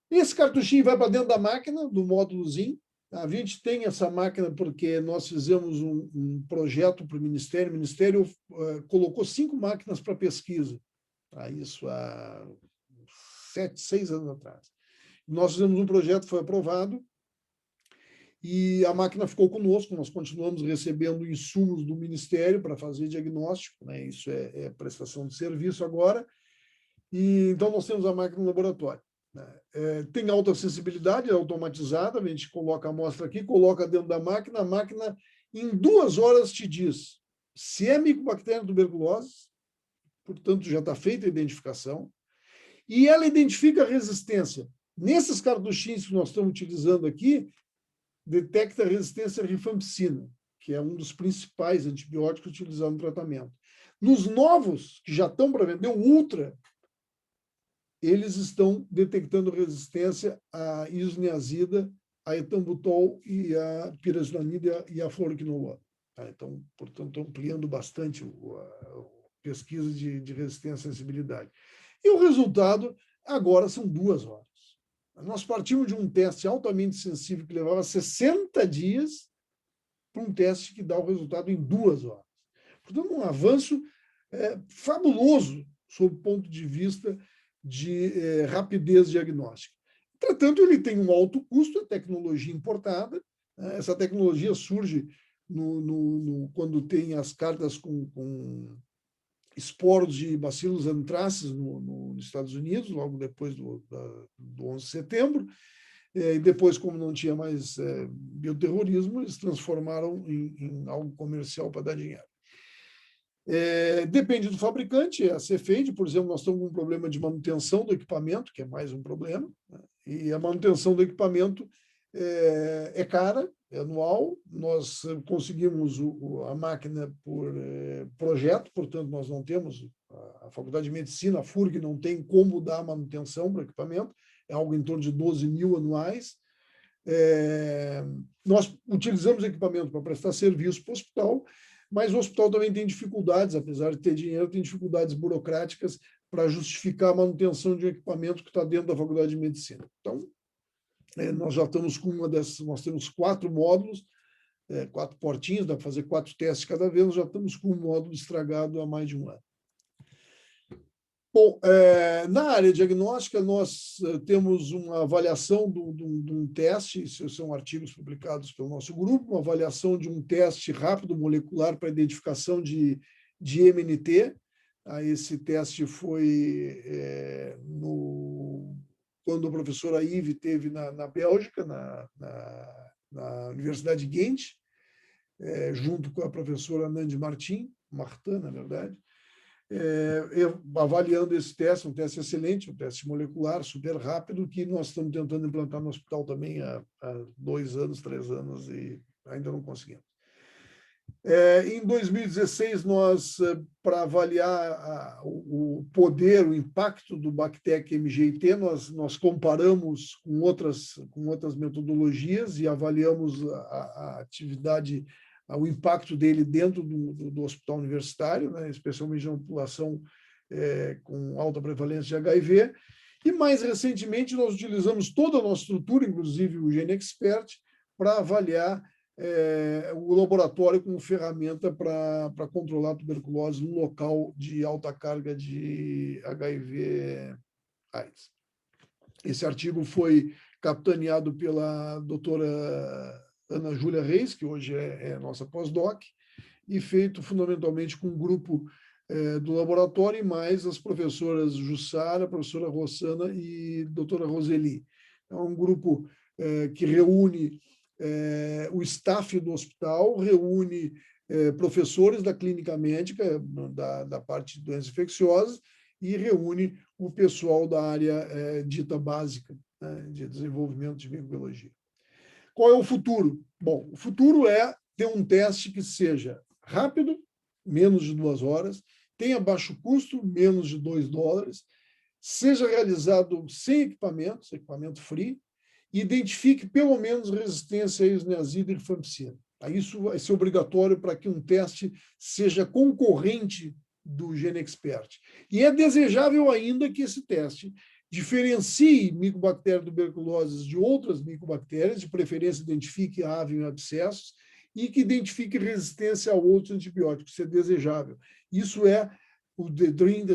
Esse cartuchinho vai para dentro da máquina, do módulozinho. A gente tem essa máquina porque nós fizemos um projeto para o Ministério. O Ministério colocou 5 máquinas para pesquisa. Isso há 6 anos atrás. Nós fizemos um projeto, foi aprovado, e a máquina ficou conosco. Nós continuamos recebendo insumos do Ministério para fazer diagnóstico, né? Isso é prestação de serviço agora. E então nós temos a máquina no laboratório. Tem alta sensibilidade, é automatizada. A gente coloca a amostra aqui, coloca dentro da máquina. A máquina, em 2 horas, te diz se é micobactéria tuberculose, portanto, já está feita a identificação, e ela identifica a resistência. Nesses cartuchinhos que nós estamos utilizando aqui, detecta a resistência à rifampicina, que é um dos principais antibióticos utilizados no tratamento. Nos novos, que já estão para vender, o Ultra, eles estão detectando resistência à isoniazida, a etambutol e a pirazolamida e a fluoroquinolona. Então, portanto, ampliando bastante a pesquisa de resistência à sensibilidade. E o resultado agora são 2 horas. Nós partimos de um teste altamente sensível que levava 60 dias para um teste que dá o resultado em 2 horas. Portanto, um avanço fabuloso sob o ponto de vista de rapidez diagnóstica. Entretanto, ele tem um alto custo, é tecnologia importada. Essa tecnologia surge quando tem as cartas com esporos de bacilos anthracis nos Estados Unidos, logo depois do 11 de setembro. E depois, como não tinha mais bioterrorismo, eles transformaram em algo comercial para dar dinheiro. Depende do fabricante, a Cefeide, por exemplo, nós estamos com um problema de manutenção do equipamento, que é mais um problema, né? E a manutenção do equipamento é cara, é anual. Nós conseguimos a máquina por projeto, portanto, nós não temos, a Faculdade de Medicina, a FURG, não tem como dar manutenção para o equipamento, é algo em torno de 12 mil anuais. Nós utilizamos equipamento para prestar serviço para o hospital, mas o hospital também tem dificuldades, apesar de ter dinheiro, tem dificuldades burocráticas para justificar a manutenção de um equipamento que está dentro da Faculdade de Medicina. Então, nós já estamos com nós temos 4 módulos, 4 portinhos, dá para fazer 4 testes cada vez, nós já estamos com um módulo estragado há mais de um ano. Bom, na área diagnóstica, nós temos uma avaliação de um teste, esses são artigos publicados pelo nosso grupo, uma avaliação de um teste rápido molecular para identificação de MNT. Esse teste foi quando a professora Yves esteve na Bélgica, na Universidade de Ghent, junto com a professora Nandi Martin, na verdade, avaliando esse teste, um teste excelente, um teste molecular, super rápido, que nós estamos tentando implantar no hospital também há 2 anos, 3 anos, e ainda não conseguimos. Em 2016, nós, para avaliar o poder, o impacto do Bactec MGIT, nós comparamos com outras metodologias e avaliamos a atividade, o impacto dele dentro do hospital universitário, né, especialmente na população com alta prevalência de HIV. E, mais recentemente, nós utilizamos toda a nossa estrutura, inclusive o GeneXpert, para avaliar o laboratório como ferramenta para controlar a tuberculose no local de alta carga de HIV/AIDS. Esse artigo foi capitaneado pela doutora Ana Júlia Reis, que hoje é nossa pós-doc, e feito fundamentalmente com um grupo do laboratório e mais as professoras Jussara, a professora Rossana e a doutora Roseli. É um grupo que reúne o staff do hospital, reúne professores da clínica médica, da parte de doenças infecciosas, e reúne o pessoal da área dita básica, né, de desenvolvimento de microbiologia. Qual é o futuro? Bom, o futuro é ter um teste que seja rápido, menos de 2 horas, tenha baixo custo, menos de $2, seja realizado sem equipamento free, e identifique pelo menos resistência a isoniazida e rifampicina. Isso vai ser obrigatório para que um teste seja concorrente do GeneXpert. E é desejável ainda que esse teste diferencie Mycobacterium tuberculosis de outras micobactérias, de preferência identifique Avium abscessos, e que identifique resistência a outros antibióticos. Isso é desejável. Isso é o the dream,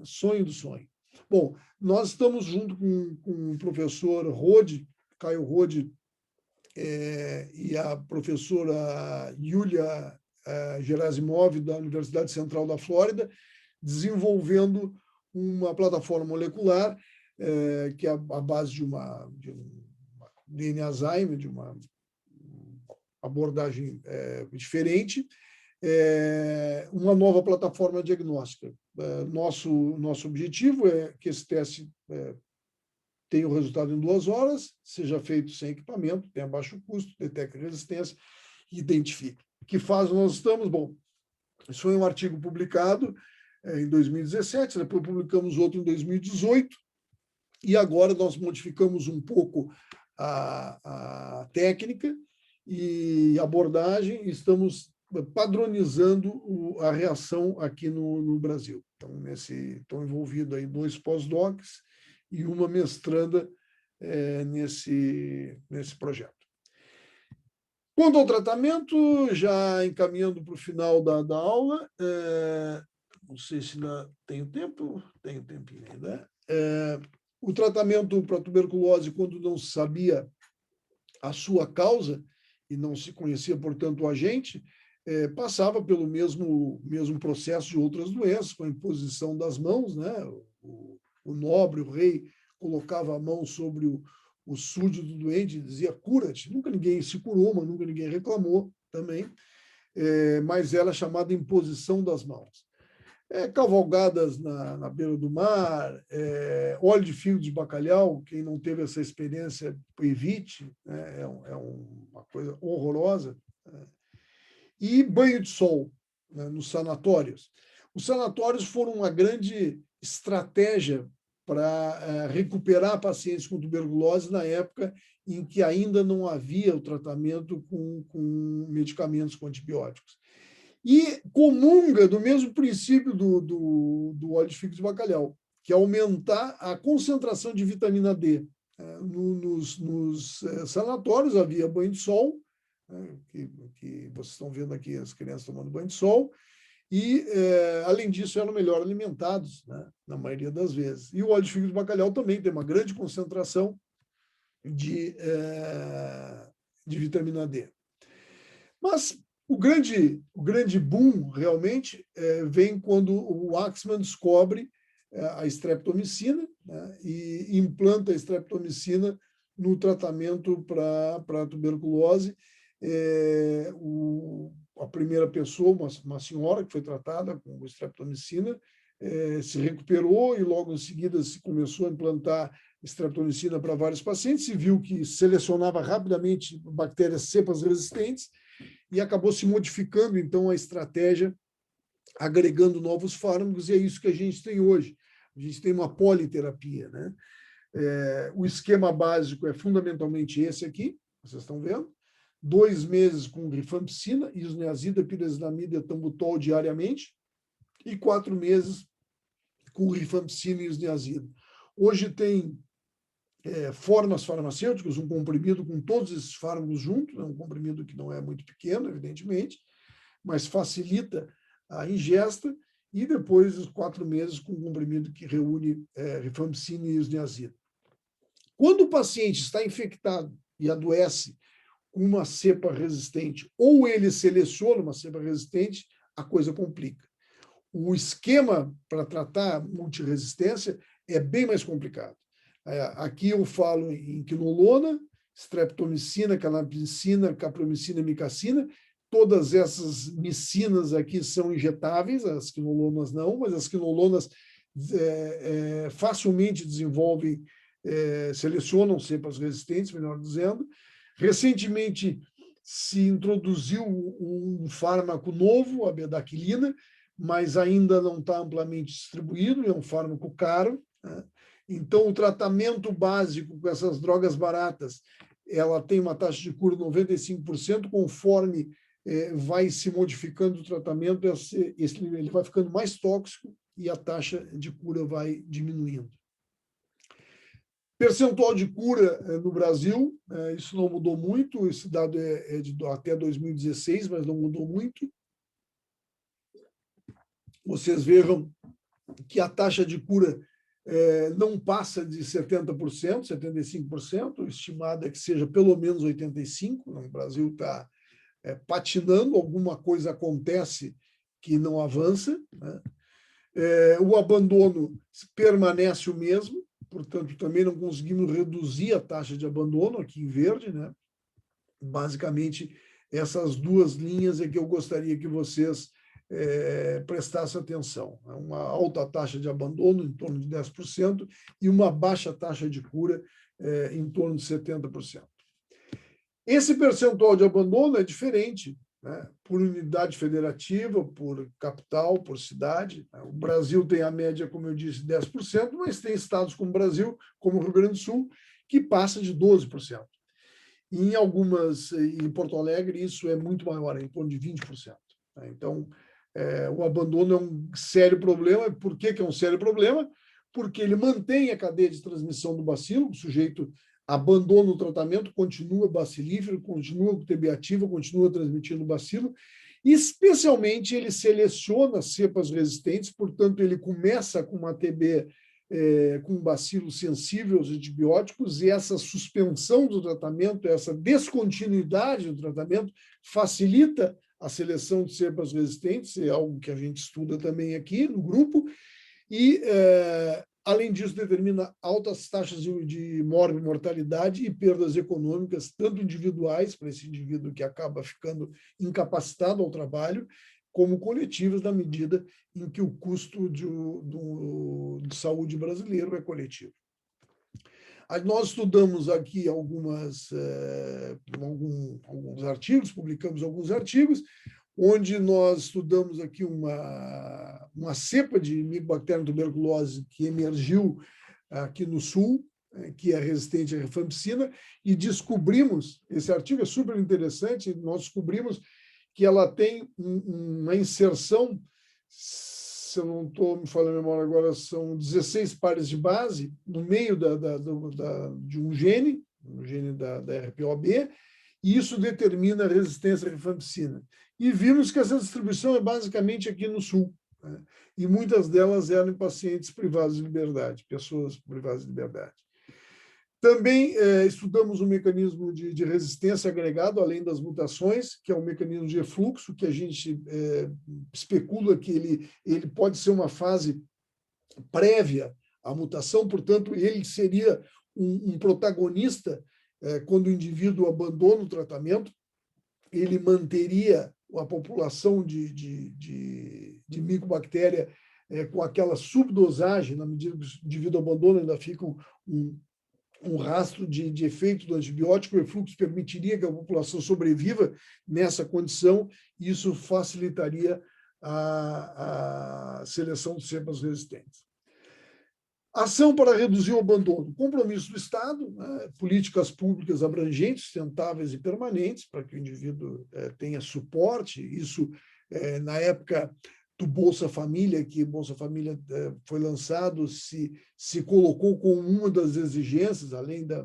sonho do sonho. Bom, nós estamos junto com o professor Caio Rode, e a professora Yulia Gerasimov, da Universidade Central da Flórida, desenvolvendo uma plataforma molecular que é a base de um DNA-Zyme, de uma abordagem diferente, uma nova plataforma diagnóstica. Nosso objetivo é que esse teste tenha o resultado em 2 horas, seja feito sem equipamento, tenha baixo custo, detecte resistência, identifique. Que fase nós estamos? Bom, isso foi um artigo publicado em 2017, depois publicamos outro em 2018, e agora nós modificamos um pouco a técnica e abordagem, e estamos padronizando a reação aqui no Brasil. Então, estão envolvidos aí 2 pós-docs e uma mestranda nesse projeto. Quanto ao tratamento, já encaminhando para o final da aula, não sei se ainda tenho tempo, tenho tempinho ainda. O tratamento para tuberculose, quando não se sabia a sua causa e não se conhecia, portanto, o agente, passava pelo mesmo processo de outras doenças, com a imposição das mãos, né? O nobre, o rei, colocava a mão sobre o súdito do doente e dizia, cura-te. Nunca ninguém se curou, mas nunca ninguém reclamou também, mas era chamada imposição das mãos. Cavalgadas na beira do mar, óleo de fígado de bacalhau, quem não teve essa experiência, evite, né? É uma coisa horrorosa. E banho de sol, né, nos sanatórios. Os sanatórios foram uma grande estratégia para recuperar pacientes com tuberculose na época em que ainda não havia o tratamento com medicamentos, com antibióticos. E comunga do mesmo princípio do óleo de fígado de bacalhau, que é aumentar a concentração de vitamina D. Nos sanatórios havia banho de sol, que vocês estão vendo aqui as crianças tomando banho de sol, e, além disso, eram melhor alimentados, né, na maioria das vezes. E o óleo de fígado de bacalhau também tem uma grande concentração de vitamina D. Mas o grande boom, realmente, vem quando o Waxman descobre a streptomicina, né, e implanta a streptomicina no tratamento para a tuberculose. A primeira pessoa, uma senhora que foi tratada com streptomicina, se recuperou e logo em seguida se começou a implantar streptomicina para vários pacientes, se viu que selecionava rapidamente bactérias cepas resistentes e acabou se modificando, então, a estratégia, agregando novos fármacos, e é isso que a gente tem hoje. A gente tem uma politerapia, né? O esquema básico é fundamentalmente esse aqui, vocês estão vendo, 2 meses com rifampicina, isoniazida, pirazinamida e tambutol diariamente, e 4 meses com rifampicina e isoniazida. Hoje tem formas farmacêuticas, um comprimido com todos esses fármacos juntos, um comprimido que não é muito pequeno, evidentemente, mas facilita a ingesta, e depois os 4 meses com um comprimido que reúne rifampicina e isoniazida. Quando o paciente está infectado e adoece com uma cepa resistente, ou ele seleciona uma cepa resistente, a coisa complica. O esquema para tratar multiresistência é bem mais complicado. Aqui eu falo em quinolona, streptomicina, canapicina, capromicina e micacina. Todas essas micinas aqui são injetáveis, as quinolonas não, mas as quinolonas facilmente desenvolvem, selecionam cepas resistentes, melhor dizendo. Recentemente se introduziu um fármaco novo, a bedaquilina, mas ainda não está amplamente distribuído, é um fármaco caro, né? Então, o tratamento básico com essas drogas baratas, ela tem uma taxa de cura de 95%, conforme vai se modificando o tratamento, ele vai ficando mais tóxico e a taxa de cura vai diminuindo. Percentual de cura no Brasil, isso não mudou muito, esse dado é de até 2016, mas não mudou muito. Vocês vejam que a taxa de cura não passa de 70%, 75%, estimada que seja pelo menos 85%. O Brasil está patinando, alguma coisa acontece que não avança, né? O abandono permanece o mesmo, portanto, também não conseguimos reduzir a taxa de abandono aqui em verde, né? Basicamente, essas duas linhas é que eu gostaria que vocês prestassem atenção. Uma alta taxa de abandono, em torno de 10%, e uma baixa taxa de cura, em torno de 70%. Esse percentual de abandono é diferente, né, por unidade federativa, por capital, por cidade. O Brasil tem a média, como eu disse, 10%, mas tem estados como o Brasil, como o Rio Grande do Sul, que passa de 12%. Em Porto Alegre, isso é muito maior, em torno de 20%. Então, o abandono é um sério problema. Por que é um sério problema? porque ele mantém a cadeia de transmissão do bacilo, o sujeito abandona o tratamento, continua bacilífero, continua com TB ativa, continua transmitindo bacilo, e especialmente ele seleciona cepas resistentes, portanto, ele começa com uma TB com um bacilo sensível aos antibióticos, e essa suspensão do tratamento, essa descontinuidade do tratamento, facilita a seleção de cepas resistentes, é algo que a gente estuda também aqui no grupo, e, além disso, determina altas taxas de mortalidade e perdas econômicas, tanto individuais, para esse indivíduo que acaba ficando incapacitado ao trabalho, como coletivas, na medida em que o custo de saúde brasileiro é coletivo. Nós estudamos aqui alguns artigos, publicamos alguns artigos, onde nós estudamos aqui uma cepa de Mycobacterium tuberculose que emergiu aqui no Sul, que é resistente à rifampicina, e descobrimos, esse artigo é super interessante, nós descobrimos que ela tem uma inserção, se eu não estou me falando a memória agora, são 16 pares de base no meio de um gene, o gene da RPOB, e isso determina a resistência à rifampicina. E vimos que essa distribuição é basicamente aqui no Sul, né? E muitas delas eram em pacientes privados de liberdade, pessoas privadas de liberdade. Também estudamos o mecanismo de resistência agregado, além das mutações, que é o mecanismo de efluxo, que a gente especula que ele pode ser uma fase prévia à mutação, portanto, ele seria um protagonista quando o indivíduo abandona o tratamento, ele manteria a população de micobactéria com aquela subdosagem, na medida que o indivíduo abandona, ainda fica um rastro de efeito do antibiótico, o efluxo permitiria que a população sobreviva nessa condição, e isso facilitaria a seleção de cepas resistentes. Ação para reduzir o abandono. Compromisso do Estado, né, políticas públicas abrangentes, sustentáveis e permanentes, para que o indivíduo tenha suporte. Isso, na época do Bolsa Família, que Bolsa Família foi lançado, se colocou como uma das exigências, além de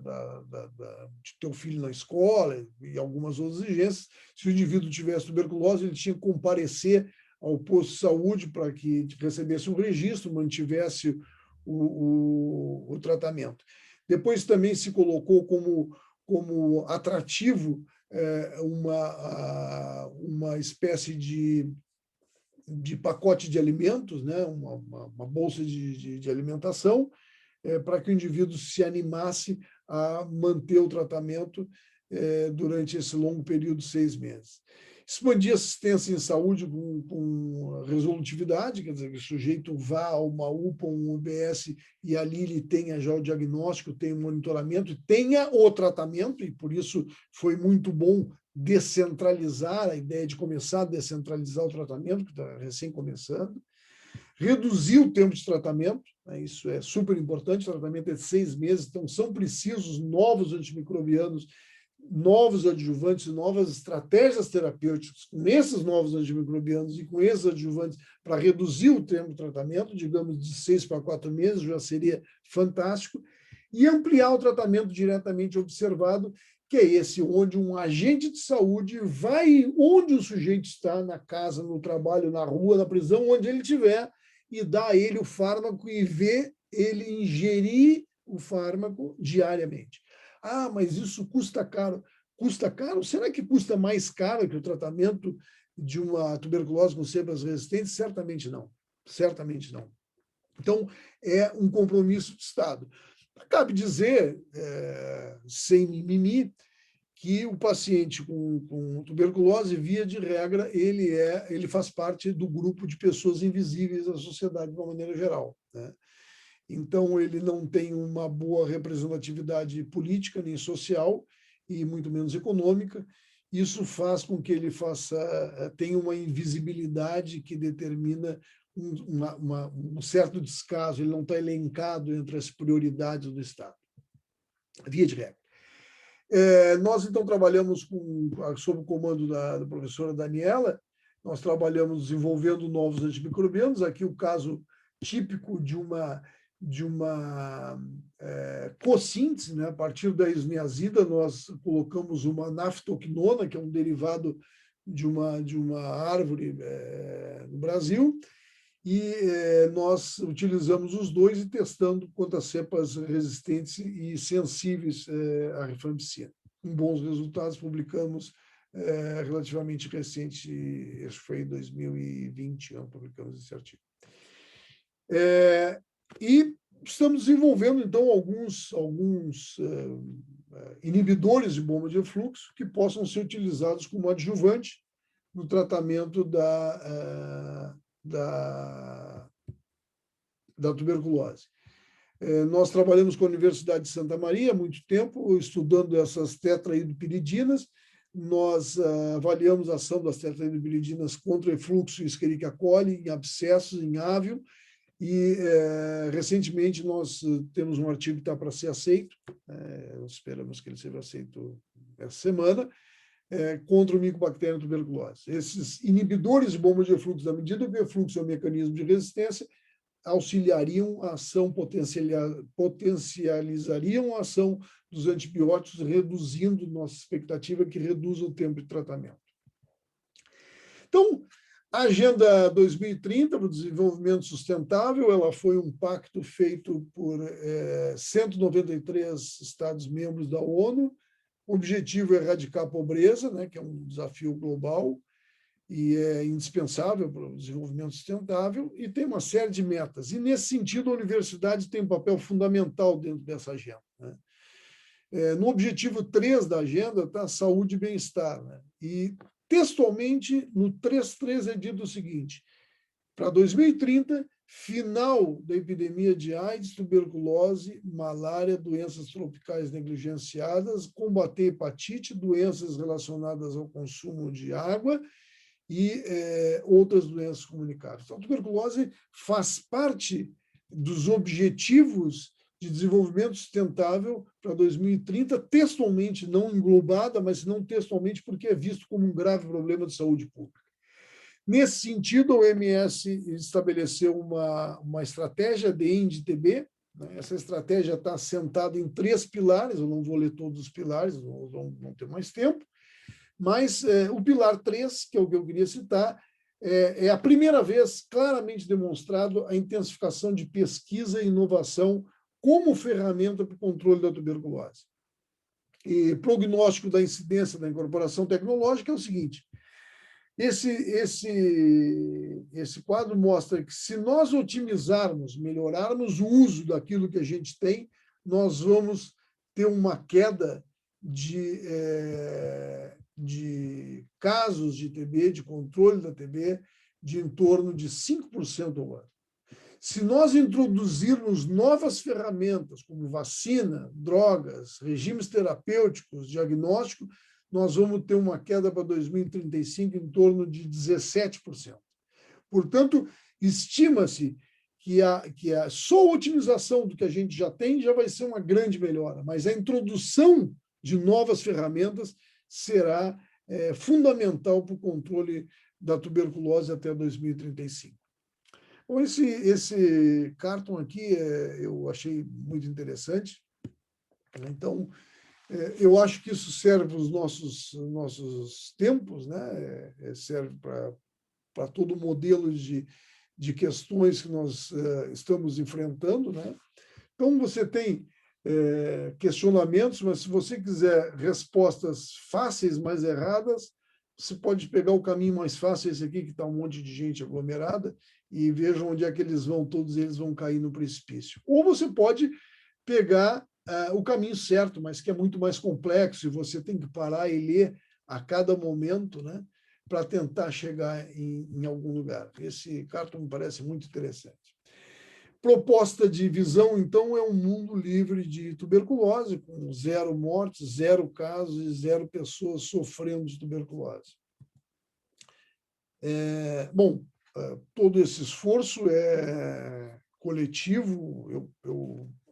ter o filho na escola e algumas outras exigências, se o indivíduo tivesse tuberculose, ele tinha que comparecer ao posto de saúde para que recebesse um registro, mantivesse o tratamento. Depois também se colocou como atrativo uma espécie de pacote de alimentos, né? uma bolsa de alimentação, para que o indivíduo se animasse a manter o tratamento durante esse longo período de 6 meses. Expandir assistência em saúde com resolutividade, quer dizer, que o sujeito vá a uma UPA, um UBS, e ali ele tenha já o diagnóstico, tenha o monitoramento, tenha o tratamento, e por isso foi muito bom descentralizar, a ideia de começar a descentralizar o tratamento, que está recém começando. Reduzir o tempo de tratamento, né, isso é super importante, o tratamento é de 6 meses, então são precisos novos antimicrobianos, novos adjuvantes, novas estratégias terapêuticas com esses novos antimicrobianos e com esses adjuvantes para reduzir o tempo de tratamento, digamos, de 6 para 4 meses, já seria fantástico, e ampliar o tratamento diretamente observado, que é esse onde um agente de saúde vai onde o sujeito está, na casa, no trabalho, na rua, na prisão, onde ele estiver, e dá a ele o fármaco e vê ele ingerir o fármaco diariamente. Ah, mas isso custa caro. Custa caro? Será que custa mais caro que o tratamento de uma tuberculose com cepas resistentes? Certamente não. Certamente não. Então, é um compromisso de Estado. Cabe dizer, sem mimimi, que o paciente com tuberculose, via de regra, ele faz parte do grupo de pessoas invisíveis da sociedade de uma maneira geral, né? Então, ele não tem uma boa representatividade política nem social, e muito menos econômica. Isso faz com que ele tenha uma invisibilidade que determina um certo descaso, ele não está elencado entre as prioridades do Estado, via de regra. Nós, então, trabalhamos sob o comando da professora Daniela, nós trabalhamos desenvolvendo novos antimicrobianos, aqui o caso típico de uma cossíntese, né? A partir da isoniazida, nós colocamos uma naftoquinona, que é um derivado de uma árvore no Brasil, e nós utilizamos os dois e testando quanto a cepas resistentes e sensíveis à rifampicina. Com bons resultados, publicamos relativamente recente, acho que foi em 2020, publicamos esse artigo. E estamos desenvolvendo, então, alguns inibidores de bomba de refluxo que possam ser utilizados como adjuvante no tratamento da tuberculose. Nós trabalhamos com a Universidade de Santa Maria há muito tempo, estudando essas tetraidopiridinas. Nós avaliamos a ação das tetraidopiridinas contra refluxo e Escherichia coli, em abscessos, em áveo, e recentemente nós temos um artigo que está para ser aceito, esperamos que ele seja aceito essa semana, contra o Mycobacterium tuberculose. Esses inibidores de bomba de refluxo, na medida que o refluxo é um mecanismo de resistência, auxiliariam a ação, potencializariam a ação dos antibióticos, reduzindo nossa expectativa que reduza o tempo de tratamento. Então, a Agenda 2030 para o Desenvolvimento Sustentável, ela foi um pacto feito por 193 Estados-membros da ONU. O objetivo é erradicar a pobreza, né, que é um desafio global e é indispensável para o desenvolvimento sustentável, e tem uma série de metas. E, nesse sentido, a universidade tem um papel fundamental dentro dessa agenda, né? No objetivo 3 da agenda está saúde e bem-estar, né? E, textualmente, no 3.3 é dito o seguinte: para 2030, final da epidemia de AIDS, tuberculose, malária, doenças tropicais negligenciadas, combater hepatite, doenças relacionadas ao consumo de água e outras doenças comunicadas. Então, a tuberculose faz parte dos objetivos de desenvolvimento sustentável para 2030, textualmente, não englobada, mas não textualmente, porque é visto como um grave problema de saúde pública. Nesse sentido, a OMS estabeleceu uma estratégia de ENDE-TB. Né? Essa estratégia está assentada em 3 pilares, eu não vou ler todos os pilares, não ter mais tempo, mas o pilar 3, que é o que eu queria citar, é a primeira vez claramente demonstrado a intensificação de pesquisa e inovação como ferramenta para o controle da tuberculose. E prognóstico da incidência da incorporação tecnológica é o seguinte: esse quadro mostra que, se nós otimizarmos, melhorarmos o uso daquilo que a gente tem, nós vamos ter uma queda de casos de TB, de controle da TB, de em torno de 5% ao ano. Se nós introduzirmos novas ferramentas, como vacina, drogas, regimes terapêuticos, diagnóstico, nós vamos ter uma queda para 2035 em torno de 17%. Portanto, estima-se que só a otimização do que a gente já tem já vai ser uma grande melhora, mas a introdução de novas ferramentas será fundamental para o controle da tuberculose até 2035. Bom, esse cartão aqui eu achei muito interessante. Então, eu acho que isso serve para os nossos tempos, né? Serve para todo o modelo de questões que nós estamos enfrentando, né? Então, você tem questionamentos, mas se você quiser respostas fáceis, mas erradas, você pode pegar o caminho mais fácil, esse aqui, que está um monte de gente aglomerada, e vejam onde é que eles vão, todos eles vão cair no precipício. Ou você pode pegar o caminho certo, mas que é muito mais complexo, e você tem que parar e ler a cada momento, né, para tentar chegar em algum lugar. Esse cartão me parece muito interessante. Proposta de visão, então, é um mundo livre de tuberculose, com 0 mortes, 0 casos e 0 pessoas sofrendo de tuberculose. Bom, todo esse esforço é coletivo.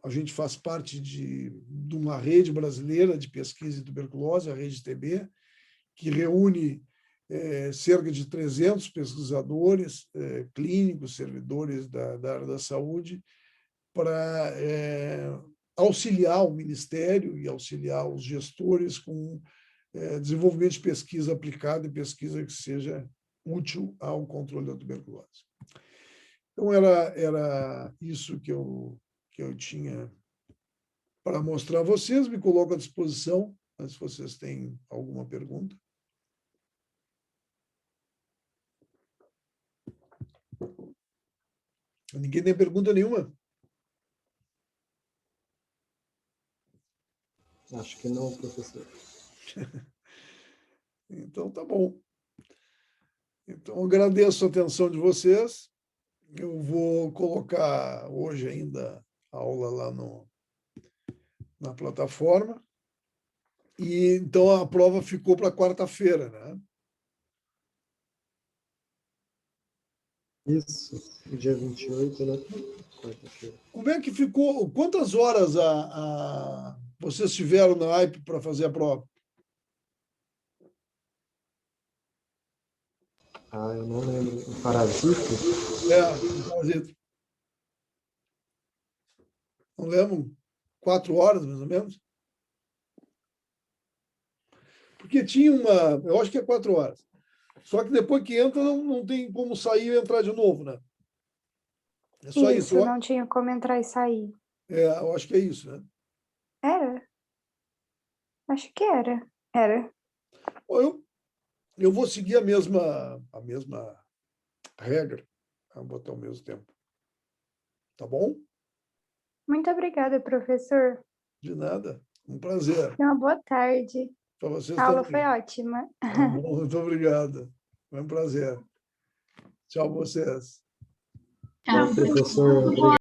A gente faz parte de uma rede brasileira de pesquisa de tuberculose, a Rede TB, que reúne cerca de 300 pesquisadores, clínicos, servidores da área da saúde, para auxiliar o Ministério e auxiliar os gestores com desenvolvimento de pesquisa aplicada e pesquisa que seja útil ao controle da tuberculose. Então, era isso que eu tinha para mostrar a vocês. Me coloco à disposição, se vocês têm alguma pergunta. Ninguém tem pergunta nenhuma? Acho que não, professor. Então, tá bom. Então, agradeço a atenção de vocês. Eu vou colocar hoje ainda a aula lá na plataforma. E então a prova ficou para quarta-feira, né? Isso, dia 28, né? Quarta-feira. Como é que ficou? Quantas horas vocês tiveram na AIP para fazer a prova? Eu não lembro. O parasito? Um parasito. Não lembro. 4 horas, mais ou menos? Porque tinha eu acho que é 4 horas. Só que depois que entra, não tem como sair e entrar de novo, né? É só isso. Não tinha como entrar e sair. Eu acho que é isso, né? Era? Acho que era. Era. Eu vou seguir a mesma regra. Vou botar o mesmo tempo. Tá bom? Muito obrigada, professor. De nada. Um prazer. Uma boa tarde. Para vocês A aula também. foi ótima. Tá bom, muito obrigado. Foi um prazer. Tchau, vocês. Tchau. Professor, obrigado.